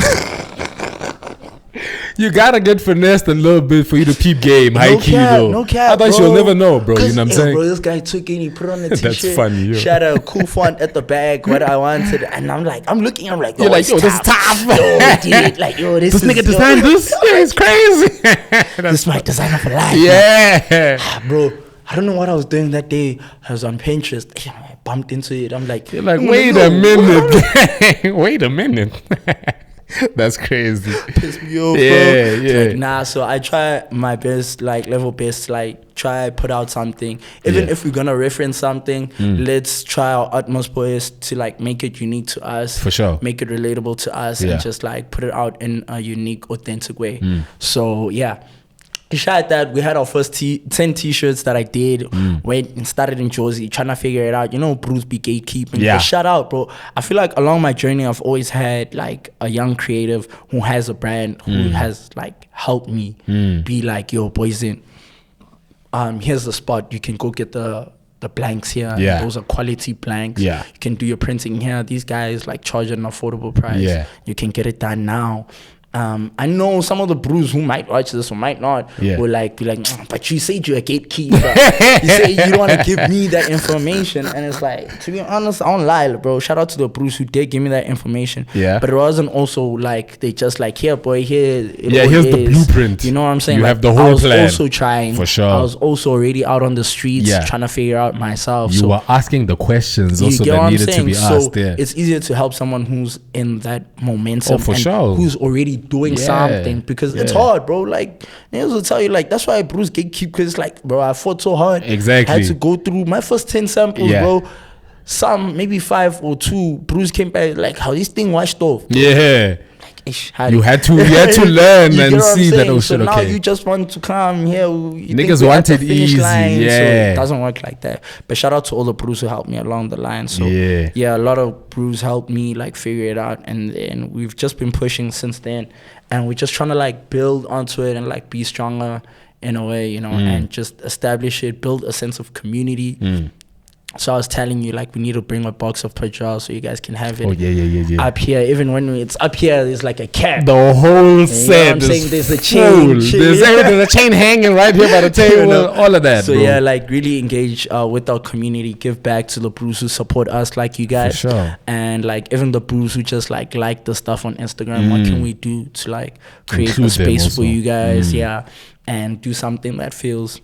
You gotta get finessed a little bit for you to peep game. No cap, I thought you'll never know, bro. You know what I'm saying? Bro, this guy took it, he put on the t-shirt. That's funny, yo. Shot a cool font at the back, what I wanted. And I'm like, I'm looking, I'm like, you're like, this is tough. This nigga designed this? Yeah, it's crazy. This is my designer for life. Yeah. Bro, I don't know what I was doing that day. I was on Pinterest. I bumped into it. I'm like, you're like, wait a minute. Wait a minute. That's crazy. Piss me off, bro. Like, nah, so I try my best, like level best, like try put out something. Even if we're gonna reference something, let's try our utmost best to like make it unique to us. For sure. Make it relatable to us and just like put it out in a unique, authentic way. So we shot that. We had our first 10 t-shirts that I did. Went and started in Jersey, trying to figure it out. You know, Bruce be gatekeeping. But shout out, bro. I feel like along my journey, I've always had like a young creative who has a brand, who has like helped me be like, yo, boys, here's the spot. You can go get the blanks here. Those are quality blanks. You can do your printing here. These guys like charge an affordable price. You can get it done now. I know some of the brews who might watch this or might not will like be like, but you said you're a gatekeeper. You say you don't want to give me that information, and it's like, to be honest, I don't lie, bro. Shout out to the brews who did give me that information. But it wasn't also like they just like, here, boy, here. Here's the blueprint. You know what I'm saying? You like, have the whole plan. I was also trying. For sure. I was also already out on the streets trying to figure out myself. You were asking the questions also that needed to be asked. It's easier to help someone who's in that momentum. For sure. Who's already doing something, because it's hard, bro. Like niggas will tell you, like that's why Bruce gatekeep, because like, bro, I fought so hard. Exactly. I had to go through my first 10 samples, bro. Some maybe 5 or 2. Bruce came back like, how this thing washed off, bro. You had to learn and see that. Oh shit, so now you just want to come here. Niggas want it easy. So it doesn't work like that. But shout out to all the brews who helped me along the line. So a lot of brews helped me like figure it out, and then we've just been pushing since then, and we're just trying to like build onto it and like be stronger in a way, you know, and just establish it, build a sense of community. So I was telling you, like, we need to bring a box of Padral so you guys can have it up here. Even when it's up here, there's like a cap. The whole set. I'm saying there's a chain. There's a chain hanging right here by the table. All of that. So bro. like really engage with our community. Give back to the brews who support us, like you guys. For sure. And like even the brews who just like the stuff on Instagram. What can we do to like create a space for you guys? And do something that feels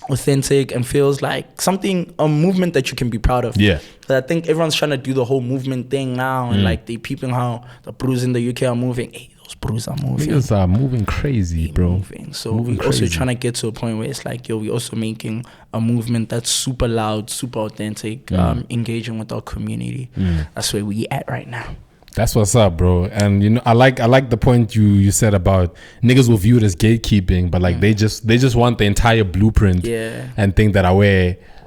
authentic and feels like a movement that you can be proud of. So I think everyone's trying to do the whole movement thing now, and like they peeping how the brews in the UK are moving. Hey, those brews are moving. Niggas are moving crazy, bro. So we're also trying to get to a point where it's like, yo, we're also making a movement that's super loud, super authentic, engaging with our community. That's where we at right now. That's what's up, bro. And you know, I like the point you said about niggas will view it as gatekeeping, but like they just want the entire blueprint and think that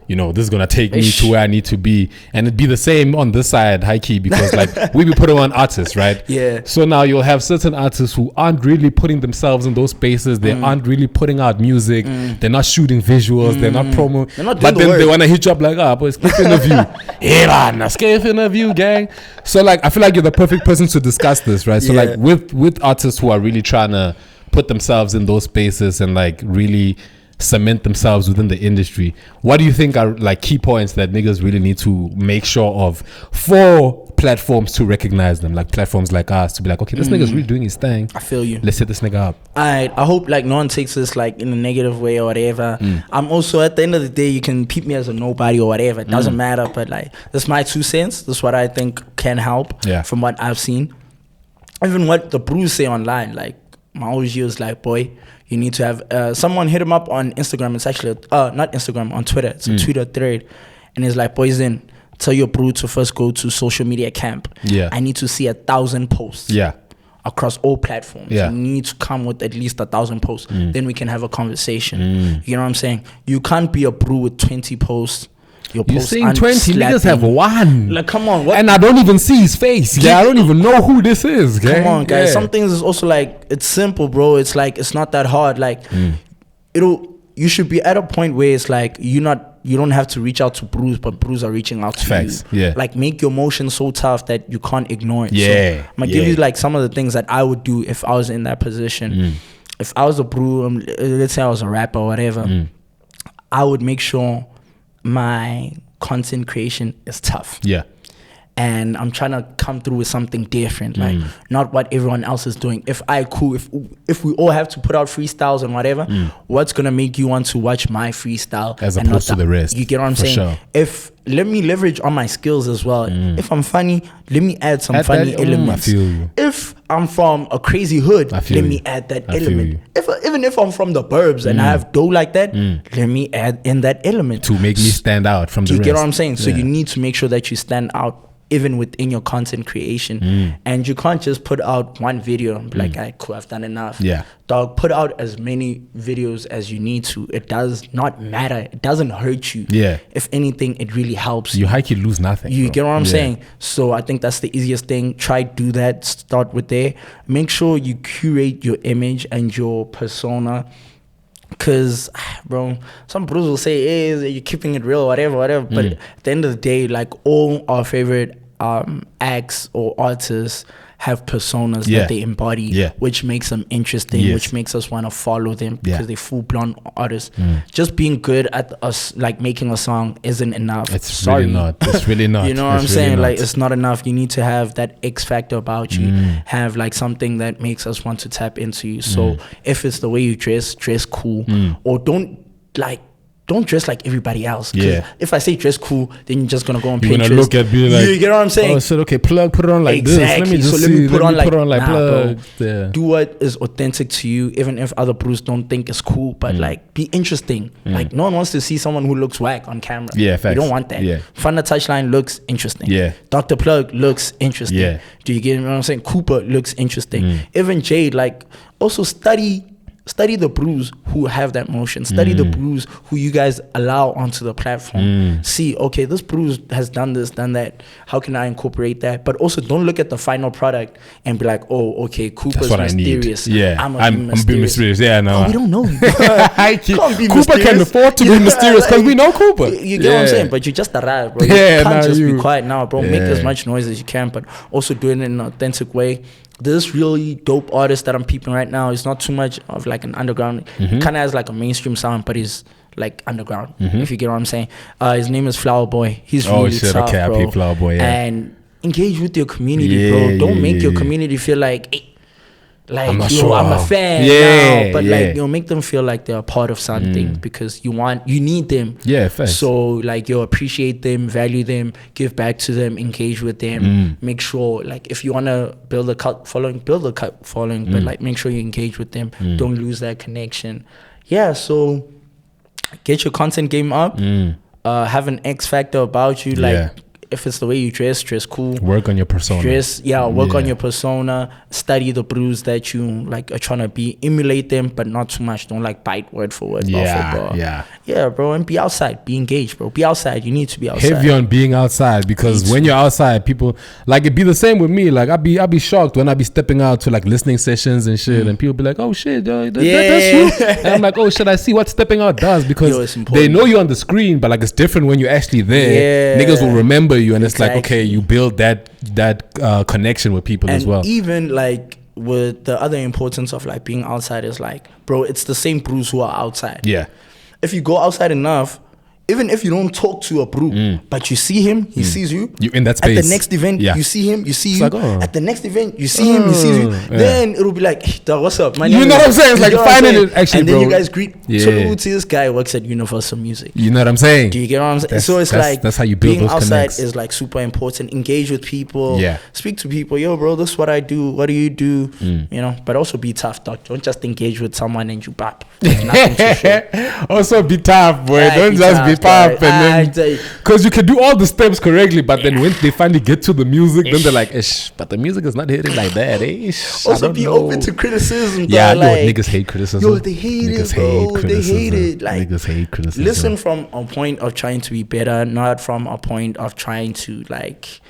you know, this is gonna take me to where I need to be. And it'd be the same on this side, high key, because like we be putting on artists, right? So now you'll have certain artists who aren't really putting themselves in those spaces. They aren't really putting out music. They're not shooting visuals. They're not promo. But then they wanna hit you up like, boy, skip interview. Skip interview, gang. So like I feel like you're the perfect person to discuss this, right? So like with artists who are really trying to put themselves in those spaces and like really cement themselves within the industry, what do you think are like key points that niggas really need to make sure of for platforms to recognize them, like platforms like us to be like, okay, this nigga's really doing his thing. I feel you. Let's hit this nigga up. I hope like no one takes this like in a negative way or whatever. I'm also, at the end of the day, you can peep me as a nobody or whatever. It doesn't matter, but like this is my 2 cents. This is what I think can help from what I've seen. Even what the brews say online, like my OG was like, boy, you need to have someone hit him up on Instagram. It's actually not Instagram, on Twitter. It's a Twitter thread, and it's like, boys, tell your bro to first go to social media camp. Yeah. I need to see 1,000 posts. Yeah. Across all platforms. Yeah. You need to come with at least 1,000 posts. Then we can have a conversation. You know what I'm saying? You can't be a bro with 20 posts. You're saying 20 niggas have one. Like, come on. What? And I don't even see his face. Yeah, I don't even know who this is. Okay? Come on, guys. Some things is also like, it's simple, bro. It's like, it's not that hard. Like, you should be at a point where it's like, you don't have to reach out to Bruce, but Bruce are reaching out to you. Yeah. Like, make your motion so tough that you can't ignore it. Yeah. So, I'm gonna give you like some of the things that I would do if I was in that position. If I was a Bruce, let's say I was a rapper or whatever, I would make sure my content creation is tough. Yeah. And I'm trying to come through with something different, like not what everyone else is doing. If we all have to put out freestyles and whatever, what's gonna make you want to watch my freestyle as opposed to the rest? You get what I'm saying? Sure. If let me leverage on my skills as well. If I'm funny, let me add some funny elements. I feel you. If I'm from a crazy hood, let me add that element. Even if I'm from the burbs and I have dough like that, let me add in that element to make me stand out from the rest. You get what I'm saying? So you need to make sure that you stand out even within your content creation. And you can't just put out one video and be like, all right, cool, I've done enough. Yeah. Dog, put out as many videos as you need to. It does not matter. It doesn't hurt you. Yeah. If anything, it really helps you. You lose nothing. You get what I'm saying? So I think that's the easiest thing. Try do that. Start with there. Make sure you curate your image and your persona. Because, bro, some bros will say, hey, you're keeping it real, whatever. But at the end of the day, like, all our favorite acts or artists have personas that they embody, which makes them interesting, which makes us want to follow them because they're full-blown artists. Just being good at us, like, making a song isn't enough. It's really not. It's really not. You know what I'm saying? Like, it's not enough. You need to have that X factor about you. Have, like, something that makes us want to tap into you. So if it's the way you dress cool. Or don't dress like everybody else. If I say dress cool, then you're just gonna go on Pinterest. You're gonna look at me like, you get what I'm saying? Oh, so okay, plug, put it on like this. Let me just put on like plug. Do what is authentic to you, even if other bros don't think it's cool. But like, be interesting. Like, no one wants to see someone who looks whack on camera. Yeah, facts. You don't want that. Fun the Touchline looks interesting. Yeah. Dr. Plug looks interesting. Yeah. Do you get what I'm saying? Cooper looks interesting. Even Jade, like, also study the brews who have that motion. Study the brews who you guys allow onto the platform. See, okay, this brews has done this, done that. How can I incorporate that? But also, don't look at the final product and be like, oh, okay, Cooper's mysterious. I'm being mysterious. Yeah, no. Oh, we don't know you. Cooper can afford to be mysterious because we know Cooper. You get what I'm saying? But you just arrived, bro. You can't just be quiet now, bro. Make as much noise as you can, but also do it in an authentic way. This really dope artist that I'm peeping right now is not too much of like an underground. Kind of has like a mainstream sound, but he's like underground. If you get what I'm saying. His name is Flower Boy. He's really tough, bro. I peep Flower Boy. Yeah. And engage with your community, bro. Don't make your community feel like, hey, like, I'm a fan now, but like, make them feel like they're a part of something because you need them. Yeah, fair. So like, appreciate them, value them, give back to them, engage with them. Make sure, like, if you want to build a cult following, but like, make sure you engage with them. Don't lose that connection. Yeah, so get your content game up. Have an X factor about you, like. If it's the way you dress cool. Work on your persona. Work on your persona. Study the brews that you like are trying to be. Emulate them, but not too much. Don't like bite word for word. Yeah, bro. And be outside. Be engaged, bro. Be outside. You need to be outside. Heavy on being outside because when you're outside, people like it be the same with me. Like I'd be shocked when I be stepping out to like listening sessions and shit, and people be like, "Oh shit, that's you." And I'm like, "Oh shit, I see what stepping out does," because they know you on the screen, but like it's different when you're actually there. Niggas will remember you, and it's like, okay, you build that connection with people as well. Even like with the other importance of like being outside is like, bro, it's the same brews who are outside. If you go outside enough, even if you don't talk to a brew, but you see him, he sees you. You in that space. At the next event, you see him, you see you. Like, At the next event, you see him, he sees you. Then it'll be like, hey, dog, what's up? You know what I'm saying? It's like finding it actually, and bro. then you guys greet. So this guy works at Universal Music. You know what I'm saying? Do you get what I'm saying? So it's like, that's how you build being those outside connects. is like super important. Engage with people. Speak to people. Yo, bro, this is what I do. What do you do? You know, but also be tough, dog. Don't just engage with someone and you bop. Nothing to show. Also be tough, boy. Don't just be pop, and then because you can do all the steps correctly, but then when they finally get to the music, then they're like, "Ish," but the music is not hitting like that. Ish. Also, be open to criticism. Yeah, like, niggas hate criticism. Yo, they hate it, bro. They hate it. Like, niggas hate criticism. Listen from a point of trying to be better, not from a point of trying to like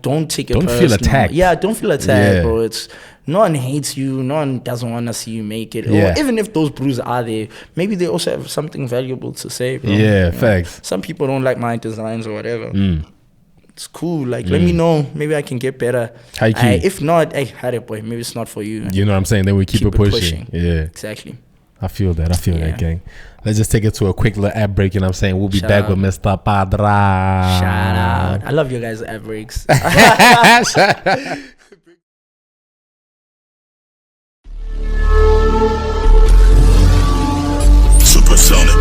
don't take it. Don't feel attacked. Yeah, don't feel attacked, bro. It's no one hates you. No one doesn't want to see you make it. Or even if those brews are there, maybe they also have something valuable to say, bro. Yeah, facts. Some people don't like my designs or whatever. It's cool. Like, let me know. Maybe I can get better. If not, hey, boy, maybe it's not for you. You know what I'm saying? Then we keep it pushing. Yeah, exactly. I feel that. that, gang. Let's just take it to a quick little ad break. You know what I'm saying? We'll be back with Mr. Padral. Shout out. I love you guys' ad breaks. Supersonic.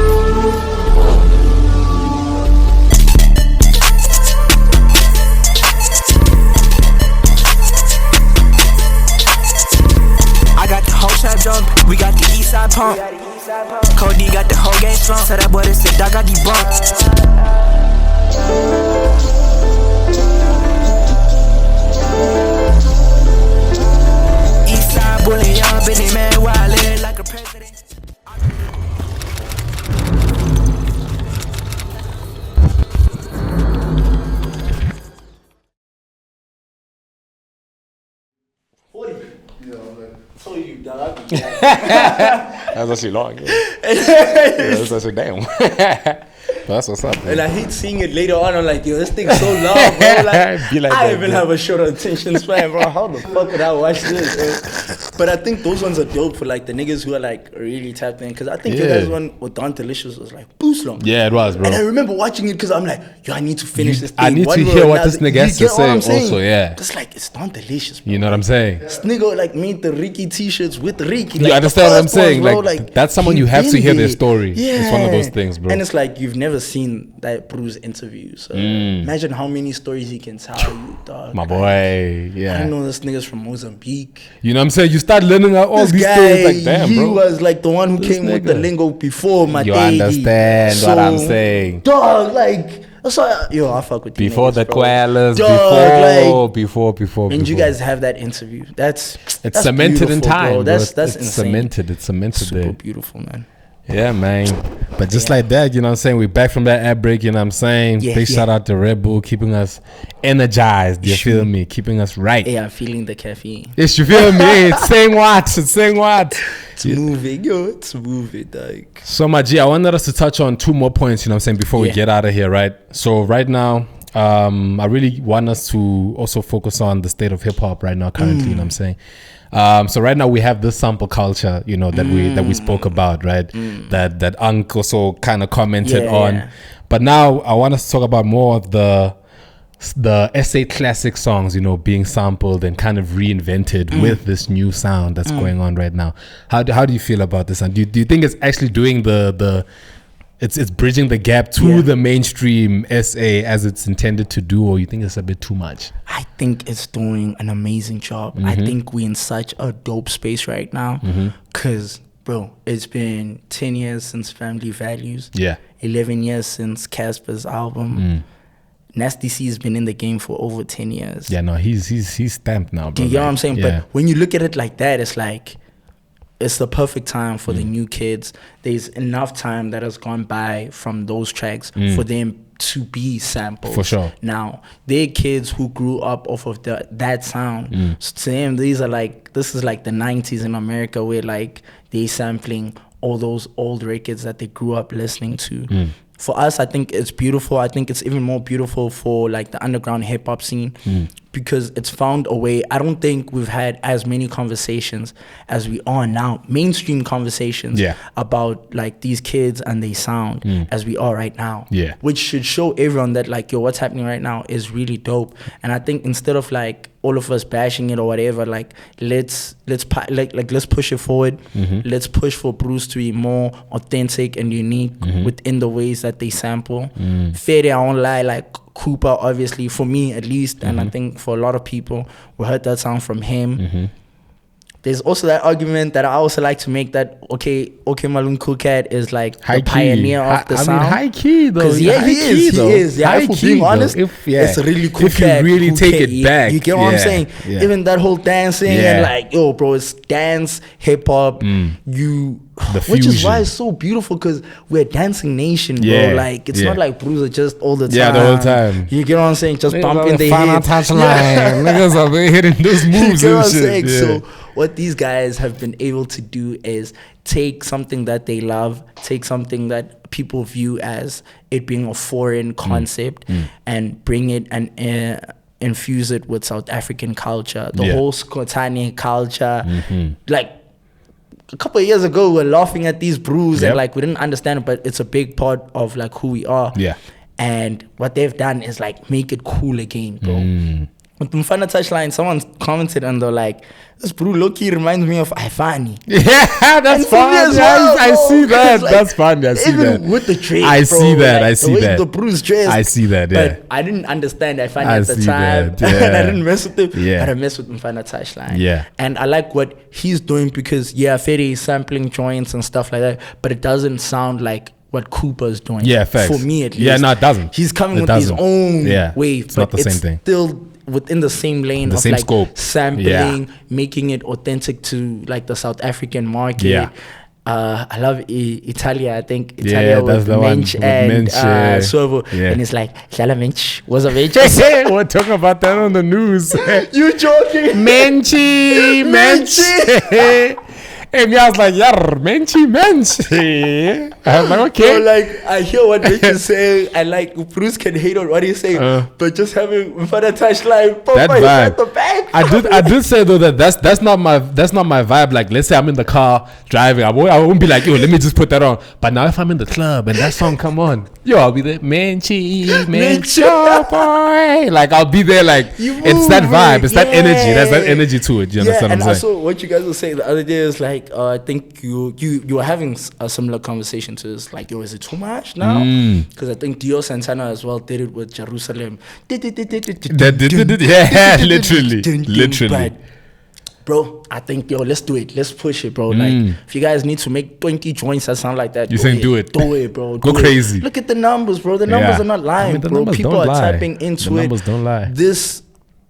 I got the whole trap jump, we got the east side pump. Cody got the whole game strong, so that boy that said I got the bump. East side bully, young Benny man, wild like a president. That's actually long. That's actually damn. That's what's up, man. And I hate seeing it later on. I'm like, yo, this thing's so long, bro. Like I even have a short attention span, bro. How the fuck could I watch this, bro? But I think those ones are dope for like the niggas who are like really tapped in. Because I think your guys' one with Don Delicious was like boost long. Yeah, it was, bro. And I remember watching it because I'm like, yo, I need to finish this thing. I need to hear what this nigga has to say also, yeah. It's like, it's Don Delicious, bro. You know what I'm saying? This nigga like made the Ricky t-shirts with Ricky. You understand what I'm saying? Like, that's someone you have to hear their story. Yeah. It's one of those things, bro. And it's like, you've never seen that Bruce interview. So imagine how many stories he can tell you, dog. My boy, yeah. I know this nigga's from Mozambique. You know what I'm saying? You start learning all these stories like, damn, he bro. He was like the one who came with the lingo before my You understand what I'm saying? Dog, like, so, yo, I fuck with you. Before niggas, the bro. koalas, Dog, before. And you guys have that interview. That's cemented in time, bro. That's it's insane. It's cemented Super there. beautiful, man. Yeah, man. But just like that, you know what I'm saying? We're back from that ad break, you know what I'm saying? Big shout out to Red Bull, keeping us energized, you feel me? Keeping us right. Yeah, I'm feeling the caffeine. Yes, you feel me? It's saying what? It's moving, yo. It's moving, like. So, my G, I wanted us to touch on two more points, you know what I'm saying, before we get out of here, right? So, right now, I really want us to also focus on the state of hip-hop right now currently, you know what I'm saying? So right now we have this sample culture, you know, that we spoke about, right? That Unc also kind of commented on. Yeah. But now I want us to talk about more of the SA classic songs, you know, being sampled and kind of reinvented with this new sound that's going on right now. How do you feel about this? And do you think it's actually doing it's bridging the gap to the mainstream SA as it's intended to do, or you think it's a bit too much? I think it's doing an amazing job. I think we're in such a dope space right now because, bro, it's been 10 years since Family Values. Yeah. 11 years since Casper's album. Nasty C has been in the game for over 10 years. Yeah, no, he's stamped now, bro. You know what I'm saying? Yeah. But when you look at it like that, it's like, it's the perfect time for the new kids. There's enough time that has gone by from those tracks for them to be sampled. For sure. Now, they're kids who grew up off of that sound. So to them, this is like the 90s in America where like they sampling all those old records that they grew up listening to. For us, I think it's beautiful. I think it's even more beautiful for like the underground hip hop scene because it's found a way. I don't think we've had as many conversations as we are now, mainstream conversations about like these kids and they sound as we are right now. Yeah, which should show everyone that like, yo, what's happening right now is really dope. And I think instead of like all of us bashing it or whatever, like let's push it forward. Let's push for Bruce to be more authentic and unique within the ways that they sample. Fair, I won't lie, like Cooper, obviously, for me at least, and I think for a lot of people, we heard that sound from him. there's also that argument that I also like to make that okay Malum Cool Cat is like high the pioneer of the sound. high key though. Because he is. Yeah, if we're being honest, it's a really cool if you cat. really cool take cat. it back. You get what I'm saying? Yeah. Even that whole dancing and like, yo, bro, it's dance, hip hop. Which is why it's so beautiful because we're a dancing nation, bro. Like it's not like Bruiser just all the time. Yeah, the whole time. You get what I'm saying? Just bumping the head. Niggas are hitting those moves. You get what I'm saying? So what these guys have been able to do is take something that they love, take something that people view as it being a foreign concept, and bring it and infuse it with South African culture, the whole Skotani culture. Like a couple of years ago, we were laughing at these brews and like we didn't understand it, but it's a big part of like who we are. Yeah. And what they've done is like make it cool again, bro. With the Mfana Touchline, someone commented and they're like, this brew low-key reminds me of Ifani. Yeah, that's funny. Well, I see that. Like, that's funny. I see even that. With the trade, I see that. Like, I see that. The brew's dressed. I see that, yeah. But I didn't understand Ifani at the time. And I didn't mess with him. But I messed with Mfana Touchline. Yeah. And I like what he's doing because, Fede is sampling joints and stuff like that, but it doesn't sound like what Cooper's doing. Yeah, facts. For me, at least. Yeah, no, it doesn't. He's coming with his own wave. It's not the same thing. Still within the same lane the of same like scope. Sampling, making it authentic to like the South African market. I love Italia. I think Italia with Mensch and Swervo. And it's like, Shala Mensch was a Mensch. We're talking about that on the news. You joking? Menchi. And I was like, Menchi. I was like, okay. So like, I hear what Mench is saying, and like, Bruce can hate on what he's saying, but just having Mfana Touchline, that vibe. At the back. I did say though that that's not my vibe. Like, let's say I'm in the car driving, I won't be like, yo, let me just put that on. But now if I'm in the club and that song come on, yo, I'll be there, Menchi, boy. Like, I'll be there, like, it's that vibe, it's that energy. There's that energy to it. You understand what I'm saying? And also, what you guys were saying the other day is like, I think you were having a similar conversation to this. Like, yo, is it too much now? Because I think Dio Santana as well did it with Jerusalem. Yeah, literally. But, bro, I think, let's do it. Let's push it, bro. Like, if you guys need to make 20 joints that sound like that, you saying do it. Do it, bro. Go crazy. Look at the numbers, bro. The numbers are not lying, bro. People are tapping into it. The numbers don't lie.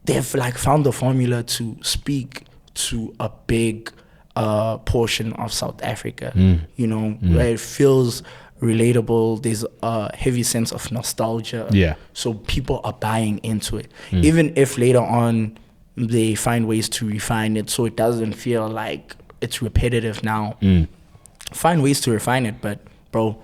They've like found the formula to speak to a big portion of South Africa, where it feels relatable. There's a heavy sense of nostalgia. Yeah. So people are buying into it. Even if later on they find ways to refine it so it doesn't feel like it's repetitive now. Find ways to refine it, but bro,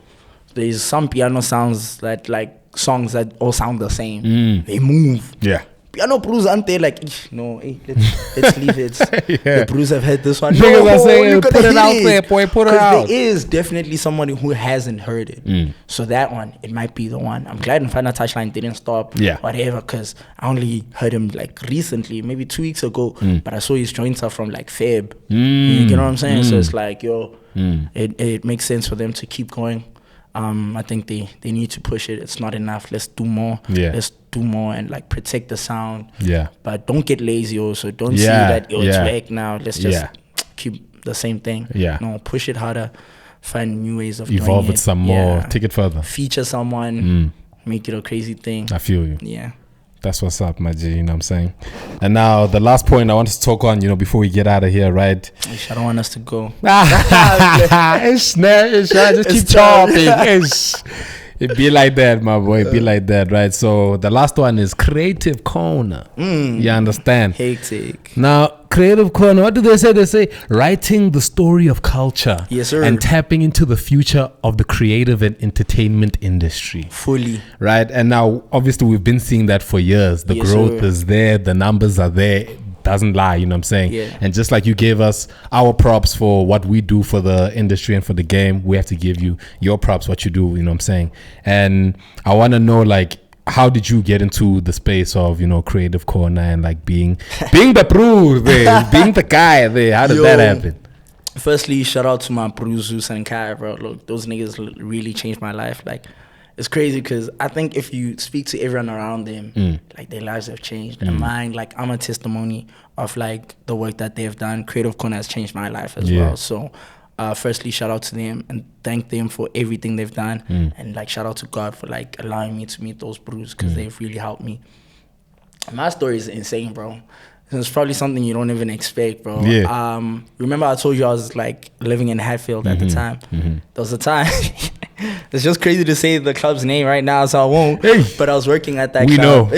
there's some piano sounds that like songs that all sound the same. They move. Yeah. Piano brews aren't there like, let's leave it. The brews have had this one. Niggas are saying, put it out there, boy, put it out. There is definitely somebody who hasn't heard it. So that one, it might be the one. I'm glad Mfana Touchline didn't stop, whatever, because I only heard him like recently, maybe 2 weeks ago, but I saw his joints are from like Feb. You know what I'm saying? So it's like, it makes sense for them to keep going. I think they need to push it. It's not enough. Let's do more. Let's do more and like protect the sound. But don't get lazy also. Don't see that it's back now. Let's just keep the same thing. No, push it harder. Find new ways of evolve doing it some more. Take it further. Feature someone. Make it a crazy thing. I feel you. Yeah. That's what's up, my G, you know what I'm saying? And now, the last point I want to talk on, before we get out of here, right? I don't want us to go. Just keep talking. It be like that, my boy. It be like that, right? So, the last one is Kreative Korner. You understand? Hectic. Now, Kreative Korner, what do they say? They say, writing the story of culture. Yes, sir. And tapping into the future of the creative and entertainment industry. Fully. Right? And now, obviously, we've been seeing that for years. The growth is there. The numbers are there. Doesn't lie, you know what I'm saying? Yeah. And just like you gave us our props for what we do for the industry and for the game, we have to give you your props, what you do, you know what I'm saying? And I want to know, like, how did you get into the space of, Kreative Korner and like being the bro there, being the guy there? How did that happen? Firstly, shout out to my bros Zeus and Kai, bro. Look, those niggas really changed my life. Like, it's crazy because I think if you speak to everyone around them, like their lives have changed. And mine, like I'm a testimony of like the work that they've done. Kreative Korner has changed my life as well. So firstly, shout out to them and thank them for everything they've done. And like shout out to God for like allowing me to meet those bros, because they've really helped me. My story is insane, bro. It's probably something you don't even expect, bro. Remember I told you I was like living in Hatfield at the time. There was a time. It's just crazy to say the club's name right now, so I won't. But I was working at that club.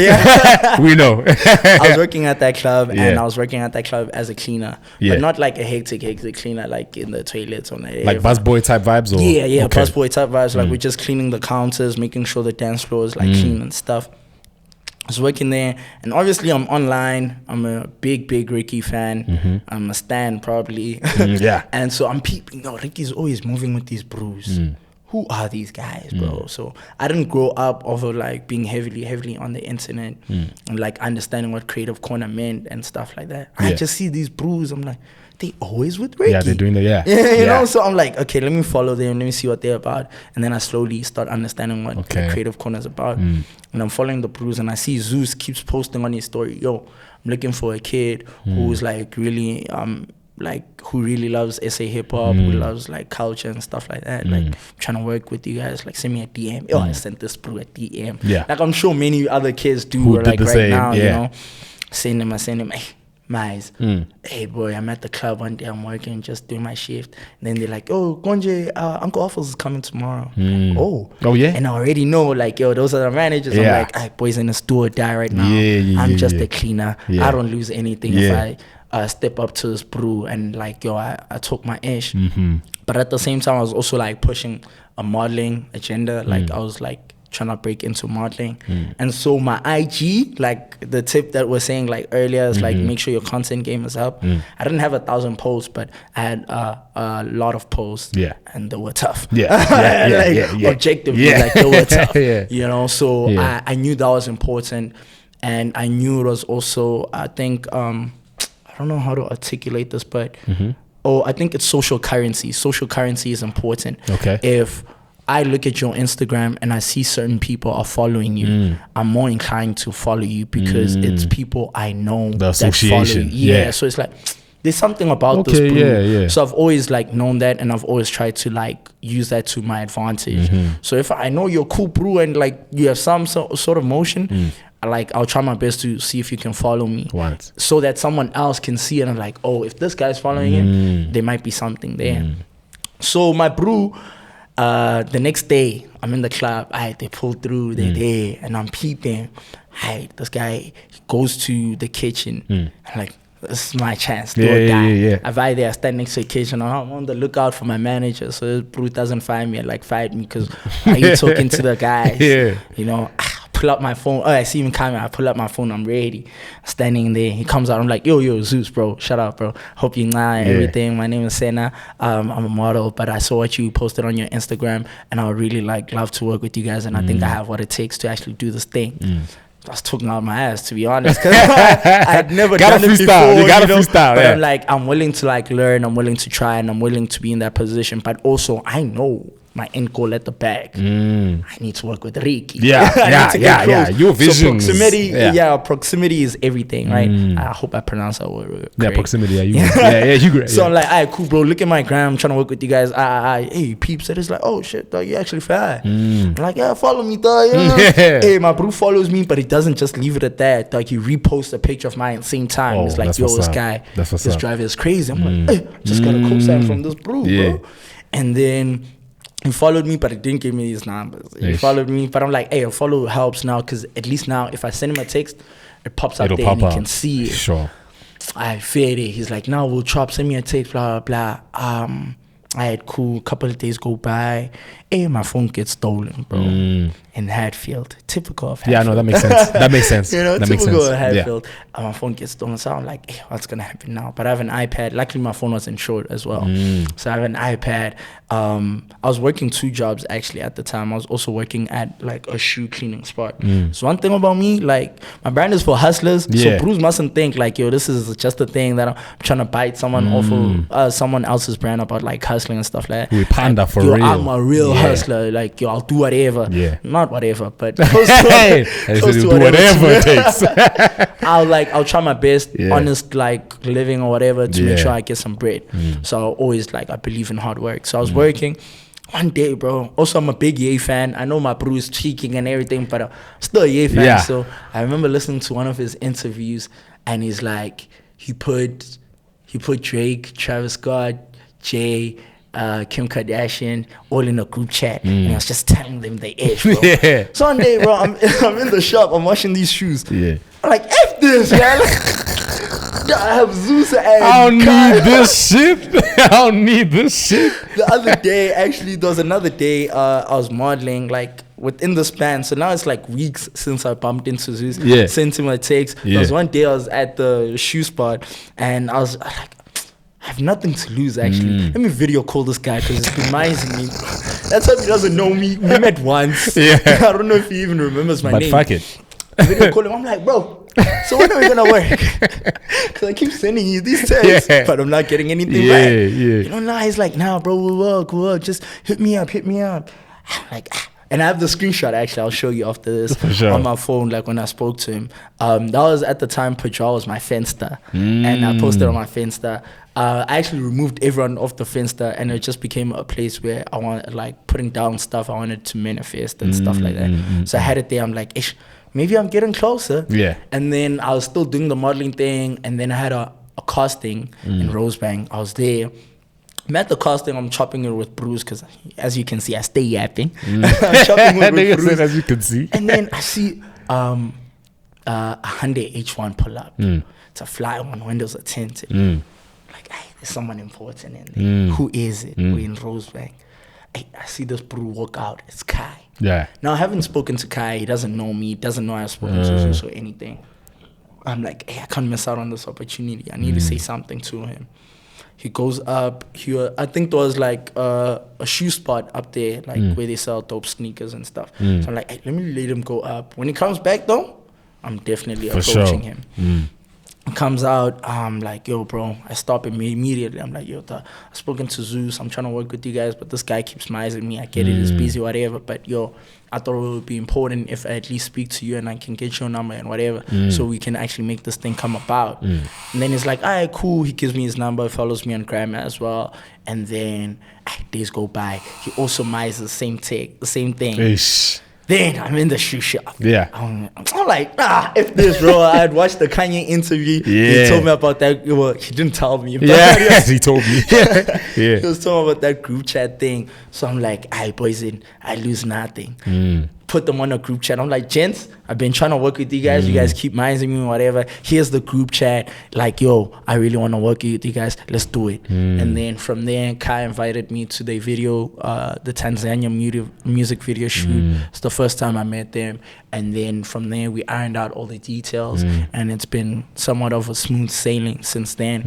We know. I was working at that club, and I was working at that club as a cleaner. But not like a hectic cleaner, like in the toilets. On the like busboy type vibes? Or? Yeah, busboy type vibes. Like we're just cleaning the counters, making sure the dance floor is like clean and stuff. I was working there, and obviously I'm online. I'm a big Ricky fan. I'm a stan probably. And so I'm peeping. No, Ricky's always moving with these bros. Who are these guys, bro? So I didn't grow up over like being heavily on the internet and like understanding what Kreative Korner meant and stuff like that. I just see these bros. I'm like, they always with Ricky. Yeah, they're doing the you know. So I'm like, okay, let me follow them. Let me see what they're about. And then I slowly start understanding what Kreative Korner is about. And I'm following the bros, and I see Zeus keeps posting on his story. Yo, I'm looking for a kid who's like really like who really loves SA hip hop, who loves like culture and stuff like that. Like trying to work with you guys. Like send me a DM. Yo, I sent this bro a DM. Like I'm sure many other kids do. Who like right same. Now, you know, send him. Hey, Mize, hey boy, I'm at the club one day, I'm working, just doing my shift. And then they're like, oh, Gonje, Uncle Offals is coming tomorrow. Like, oh yeah. And I already know, like, yo, those are the managers. I'm like, hey, boys in the store die right now. I'm just a cleaner. I don't lose anything if I step up to this brew and like, yo, I took my ish. But at the same time, I was also like pushing a modeling agenda. Like I was like trying to break into modeling. And so my IG, like the tip that we're saying like earlier is like make sure your content game is up. I didn't have 1,000 posts, but I had a lot of posts. And they were tough. Objectively, like they were tough. You know, so I knew that was important. And I knew it was also, I think, I don't know how to articulate this, but I think it's social currency. Social currency is important. If I look at your Instagram and I see certain people are following you, I'm more inclined to follow you because it's people I know the association. That follow you. So it's like there's something about this brew. So I've always like known that, and I've always tried to like use that to my advantage. So if I know you're cool brew and like you have some sort of motion, like I'll try my best to see if you can follow me so that someone else can see it. And I'm like, oh, if this guy's following him, there might be something there. So my brew, the next day I'm in the club. They pull through, they're there, and I'm peeping. This guy goes to the kitchen. I'm like, this is my chance. I buy there, I stand next to the kitchen. I'm on the lookout for my manager, so this brew doesn't find me and like fight me because are you talking to the guys? You know. Pull up my phone. I see him coming. I pull up my phone. I'm ready. Standing there. He comes out. I'm like, yo, Zeus, bro. Shut up, bro. Hope you know everything. My name is Sena. I'm a model, but I saw what you posted on your Instagram, and I would really like love to work with you guys. And I think I have what it takes to actually do this thing. I was talking out my ass, to be honest, because I had never done it before. You gotta freestyle. But I'm like, I'm willing to like learn. I'm willing to try, and I'm willing to be in that position. But also, I know my end goal at the back. I need to work with Ricky. Your vision. So proximity is everything, right? I hope I pronounce that word. Proximity. You great. So I'm like, alright, cool, bro. Look at my gram. I'm trying to work with you guys. Hey, peeps. It's like, oh shit, dog, you actually fly. I'm like, follow me, dog. Hey, my bro follows me, but he doesn't just leave it at that. Like, he reposts a picture of mine at the same time. It's like, yo, this guy, this driver is crazy. I'm like, hey, just got a co-sign from this bro, bro. And then he followed me, but he didn't give me his numbers. He followed me, but I'm like, hey, a follow helps now, because at least now if I send him a text, it pops up there and he can see it. Sure. I feared it. He's like, now we'll chop, send me a text, blah, blah, blah. I had cool, couple of days go by. Hey, my phone gets stolen, bro. In Hatfield. Typical of Hatfield. Yeah, no, that makes sense. That makes sense. You know, that typical makes sense. of Hatfield. My phone gets stolen. So I'm like, hey, what's going to happen now? But I have an iPad. Luckily, my phone was insured as well. So I have an iPad. I was working 2 jobs, actually, at the time. I was also working at, like, a shoe cleaning spot. So one thing about me, like, my brand is for hustlers. So Bruce mustn't think, like, yo, this is just a thing that I'm trying to bite someone off of someone else's brand about, like, hustling. hustling and stuff like that. We panda for yo, real. I'm a real hustler. Like, yo, I'll do whatever. Yeah. Not whatever, but close to, close to whatever it takes. I'll try my best, Yeah. honest, like living or whatever to make Yeah. sure I get some bread. So always like I believe in hard work. So I was working. One day, bro. Also, I'm a big Ye fan. I know my bro is cheeking and everything, but I'm still a Ye fan. Yeah. So I remember listening to one of his interviews, and he's like, he put Drake, Travis Scott, Jay, Kim Kardashian all in a group chat, and I was just telling them they ish, bro. Yeah. So one day, bro, I'm in the shop. I'm washing these shoes. Yeah. I'm like, F this, man. I have Zeus and I don't Kai. need this shit. I don't need this shit. The other day, actually, there was another day I was modeling, like, within the span. So now it's like weeks since I bumped into Zeus. Yeah. Sent him a text. Yeah. There was one day I was at the shoe spot, and I was like, I have nothing to lose, actually. Let me video call this guy because it's been mising me. That's how he doesn't know me. We met once. Yeah. I don't know if he even remembers my But name. fuck it. I video call him. I'm like, bro, so when are we gonna work? Because I keep sending you these texts, Yeah. but I'm not getting anything Yeah, back. yeah. You know, now he's like, nah, bro, we'll work. Just hit me up. I'm like, and I have the screenshot, actually. I'll show you after this For sure. on my phone, like when I spoke to him. That was at the time Padral was my Finsta. And I posted on my Finsta. I actually removed everyone off the Finsta, and it just became a place where I wanted, like, putting down stuff I wanted to manifest and stuff like that. So I had it there. I'm like, ish, maybe I'm getting closer. Yeah. And then I was still doing the modeling thing, and then I had a casting in Rosebank. I was there. I'm at the casting. I'm chopping it with Bruce because, as you can see, I stay yapping. I'm chopping it with Bruce. As you can see. And then I see a Hyundai H1 pull up. It's a fly one. Windows are tinted. Like, hey, there's someone important in there. Who is it? We're in Rosebank. Hey, I see this bro walk out. It's Kai. Yeah. Now, I haven't spoken to Kai. He doesn't know me. He doesn't know I've spoken to Zeus or anything. I'm like, hey, I can't miss out on this opportunity. I need to say something to him. He goes up. I think there was like a shoe spot up there, like where they sell dope sneakers and stuff. So I'm like, hey, let me let him go up. When he comes back, though, I'm definitely approaching him. He comes out, I'm like, yo, bro. I stop him immediately. I'm like, yo, I've spoken to Zeus. I'm trying to work with you guys, but this guy keeps mising me. I get it. It's busy, whatever. But, yo, I thought it would be important if I at least speak to you and I can get your number and whatever so we can actually make this thing come about. And then he's like, all right, cool. He gives me his number, follows me on Gram as well. And then days go by. He also mises the same thing. Ish. Then I'm in the shoe shop. Yeah. I'm like, if this, bro. I had watched the Kanye interview. Yeah. He told me about that. Well, he didn't tell me. But Yeah, he told me. He was talking about that group chat thing. So I'm like, boys, I lose nothing. Put them on a group chat. I'm like, gents, I've been trying to work with you guys. You guys keep minding me, whatever. Here's the group chat. Like, yo, I really want to work with you guys. Let's do it. And then from there, Kai invited me to the video, the Tanzania music video shoot. It's the first time I met them. And then from there, we ironed out all the details. And it's been somewhat of a smooth sailing since then.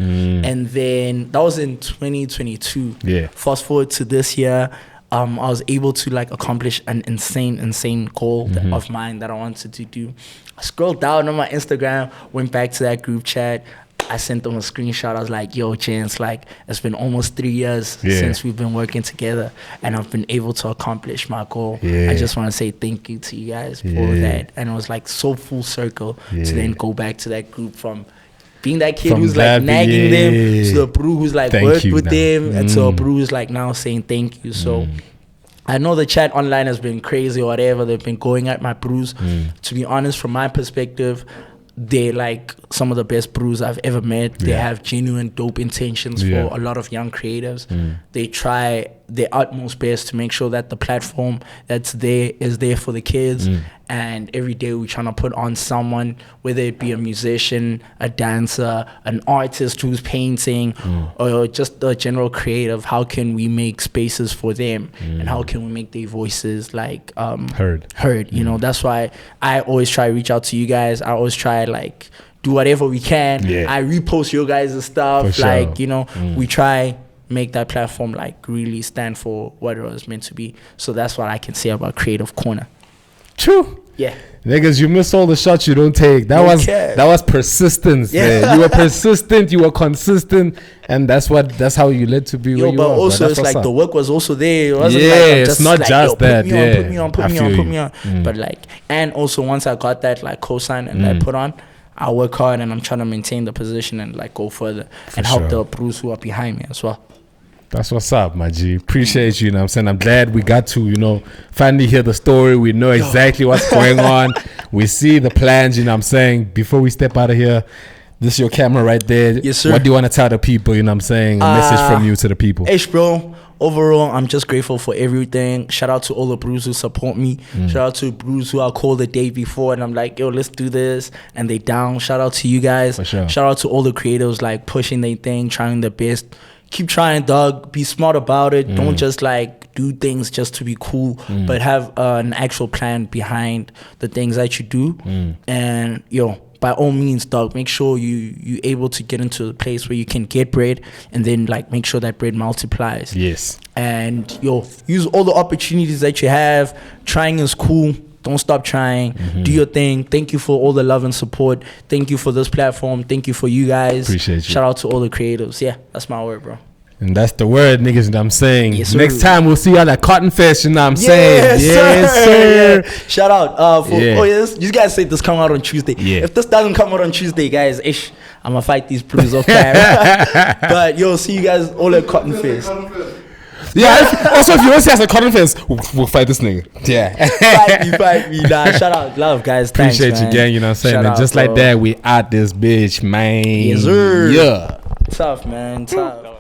And then that was in 2022. Yeah. Fast forward to this year. I was able to like accomplish an insane goal of mine that I wanted to do. I scrolled down on my Instagram, went back to that group chat. I sent them a screenshot. I was like, yo, Chance, like, it's been almost 3 years since we've been working together, and I've been able to accomplish my goal. I just want to say thank you to you guys for that. And it was like so full circle to then go back to that group from being that kid who's like nagging them to the bro who's like worked with them and to a bro who's like now saying thank you. So I know the chat online has been crazy or whatever. They've been going at my bros. To be honest, from my perspective, they're like some of the best bros I've ever met. They have genuine dope intentions for a lot of young creatives. They try their utmost best to make sure that the platform that's there is there for the kids. And every day we're trying to put on someone, whether it be a musician, a dancer, an artist who's painting, or just a general creative. How can we make spaces for them? And how can we make their voices like heard? You know, that's why I always try to reach out to you guys. I always try like do whatever we can. I repost your guys' stuff. Like, you know, we try make that platform like really stand for what it was meant to be. So that's what I can say about Creative Korner. True. Yeah. Niggas, you miss all the shots you don't take. That was persistence. Yeah. You were persistent, you were consistent, and that's how you led to be where you but are. Also it's like the work was also there. It wasn't it's not like, just that. Put me on. But like, and also once I got that like cosign and I put on, I work hard and I'm trying to maintain the position and like go further and help the pros who are behind me as well. That's what's up, my G. Appreciate you, know what I'm saying? I'm glad we got to, finally hear the story. We know exactly what's going on. We see the plans, you know what I'm saying? Before we step out of here, this is your camera right there. Yes, sir. What do you want to tell the people, you know what I'm saying? A message from you to the people. Ish, bro. Overall, I'm just grateful for everything. Shout out to all the brews who support me. Shout out to brews who I called the day before and I'm like, yo, let's do this. And they down. Shout out to you guys. For sure. Shout out to all the creators like pushing their thing, trying their best. Keep trying, dog. Be smart about it. Don't just like do things just to be cool, but have an actual plan behind the things that you do. And by all means, dog, make sure you able to get into a place where you can get bread, and then like make sure that bread multiplies. Yes. And use all the opportunities that you have. Trying is cool. Don't stop trying. Do your thing. Thank you for all the love and support. Thank you for this platform. Thank you for you guys. Appreciate you. Shout out to all the creatives. Yeah, that's my word, bro. And that's the word, niggas, you know what I'm saying? Yes, next time we'll see y'all at Cotton Fest, you know what I'm saying? Yes, sir. Yeah. Shout out. You guys say this come out on Tuesday. Yeah. If this doesn't come out on Tuesday, guys, I'm going to fight these blues off camera. But, see you guys all at Cotton Fest. Yeah. Also, if you want to see us at Cotton Fest, we'll fight this nigga. Yeah. fight me. Nah, shout out. Love, guys. Thanks, appreciate you, gang. You know what I'm saying? Shout and just out, like that, we out this bitch, man. Yes, sir. Yeah. Tough, man. Tough.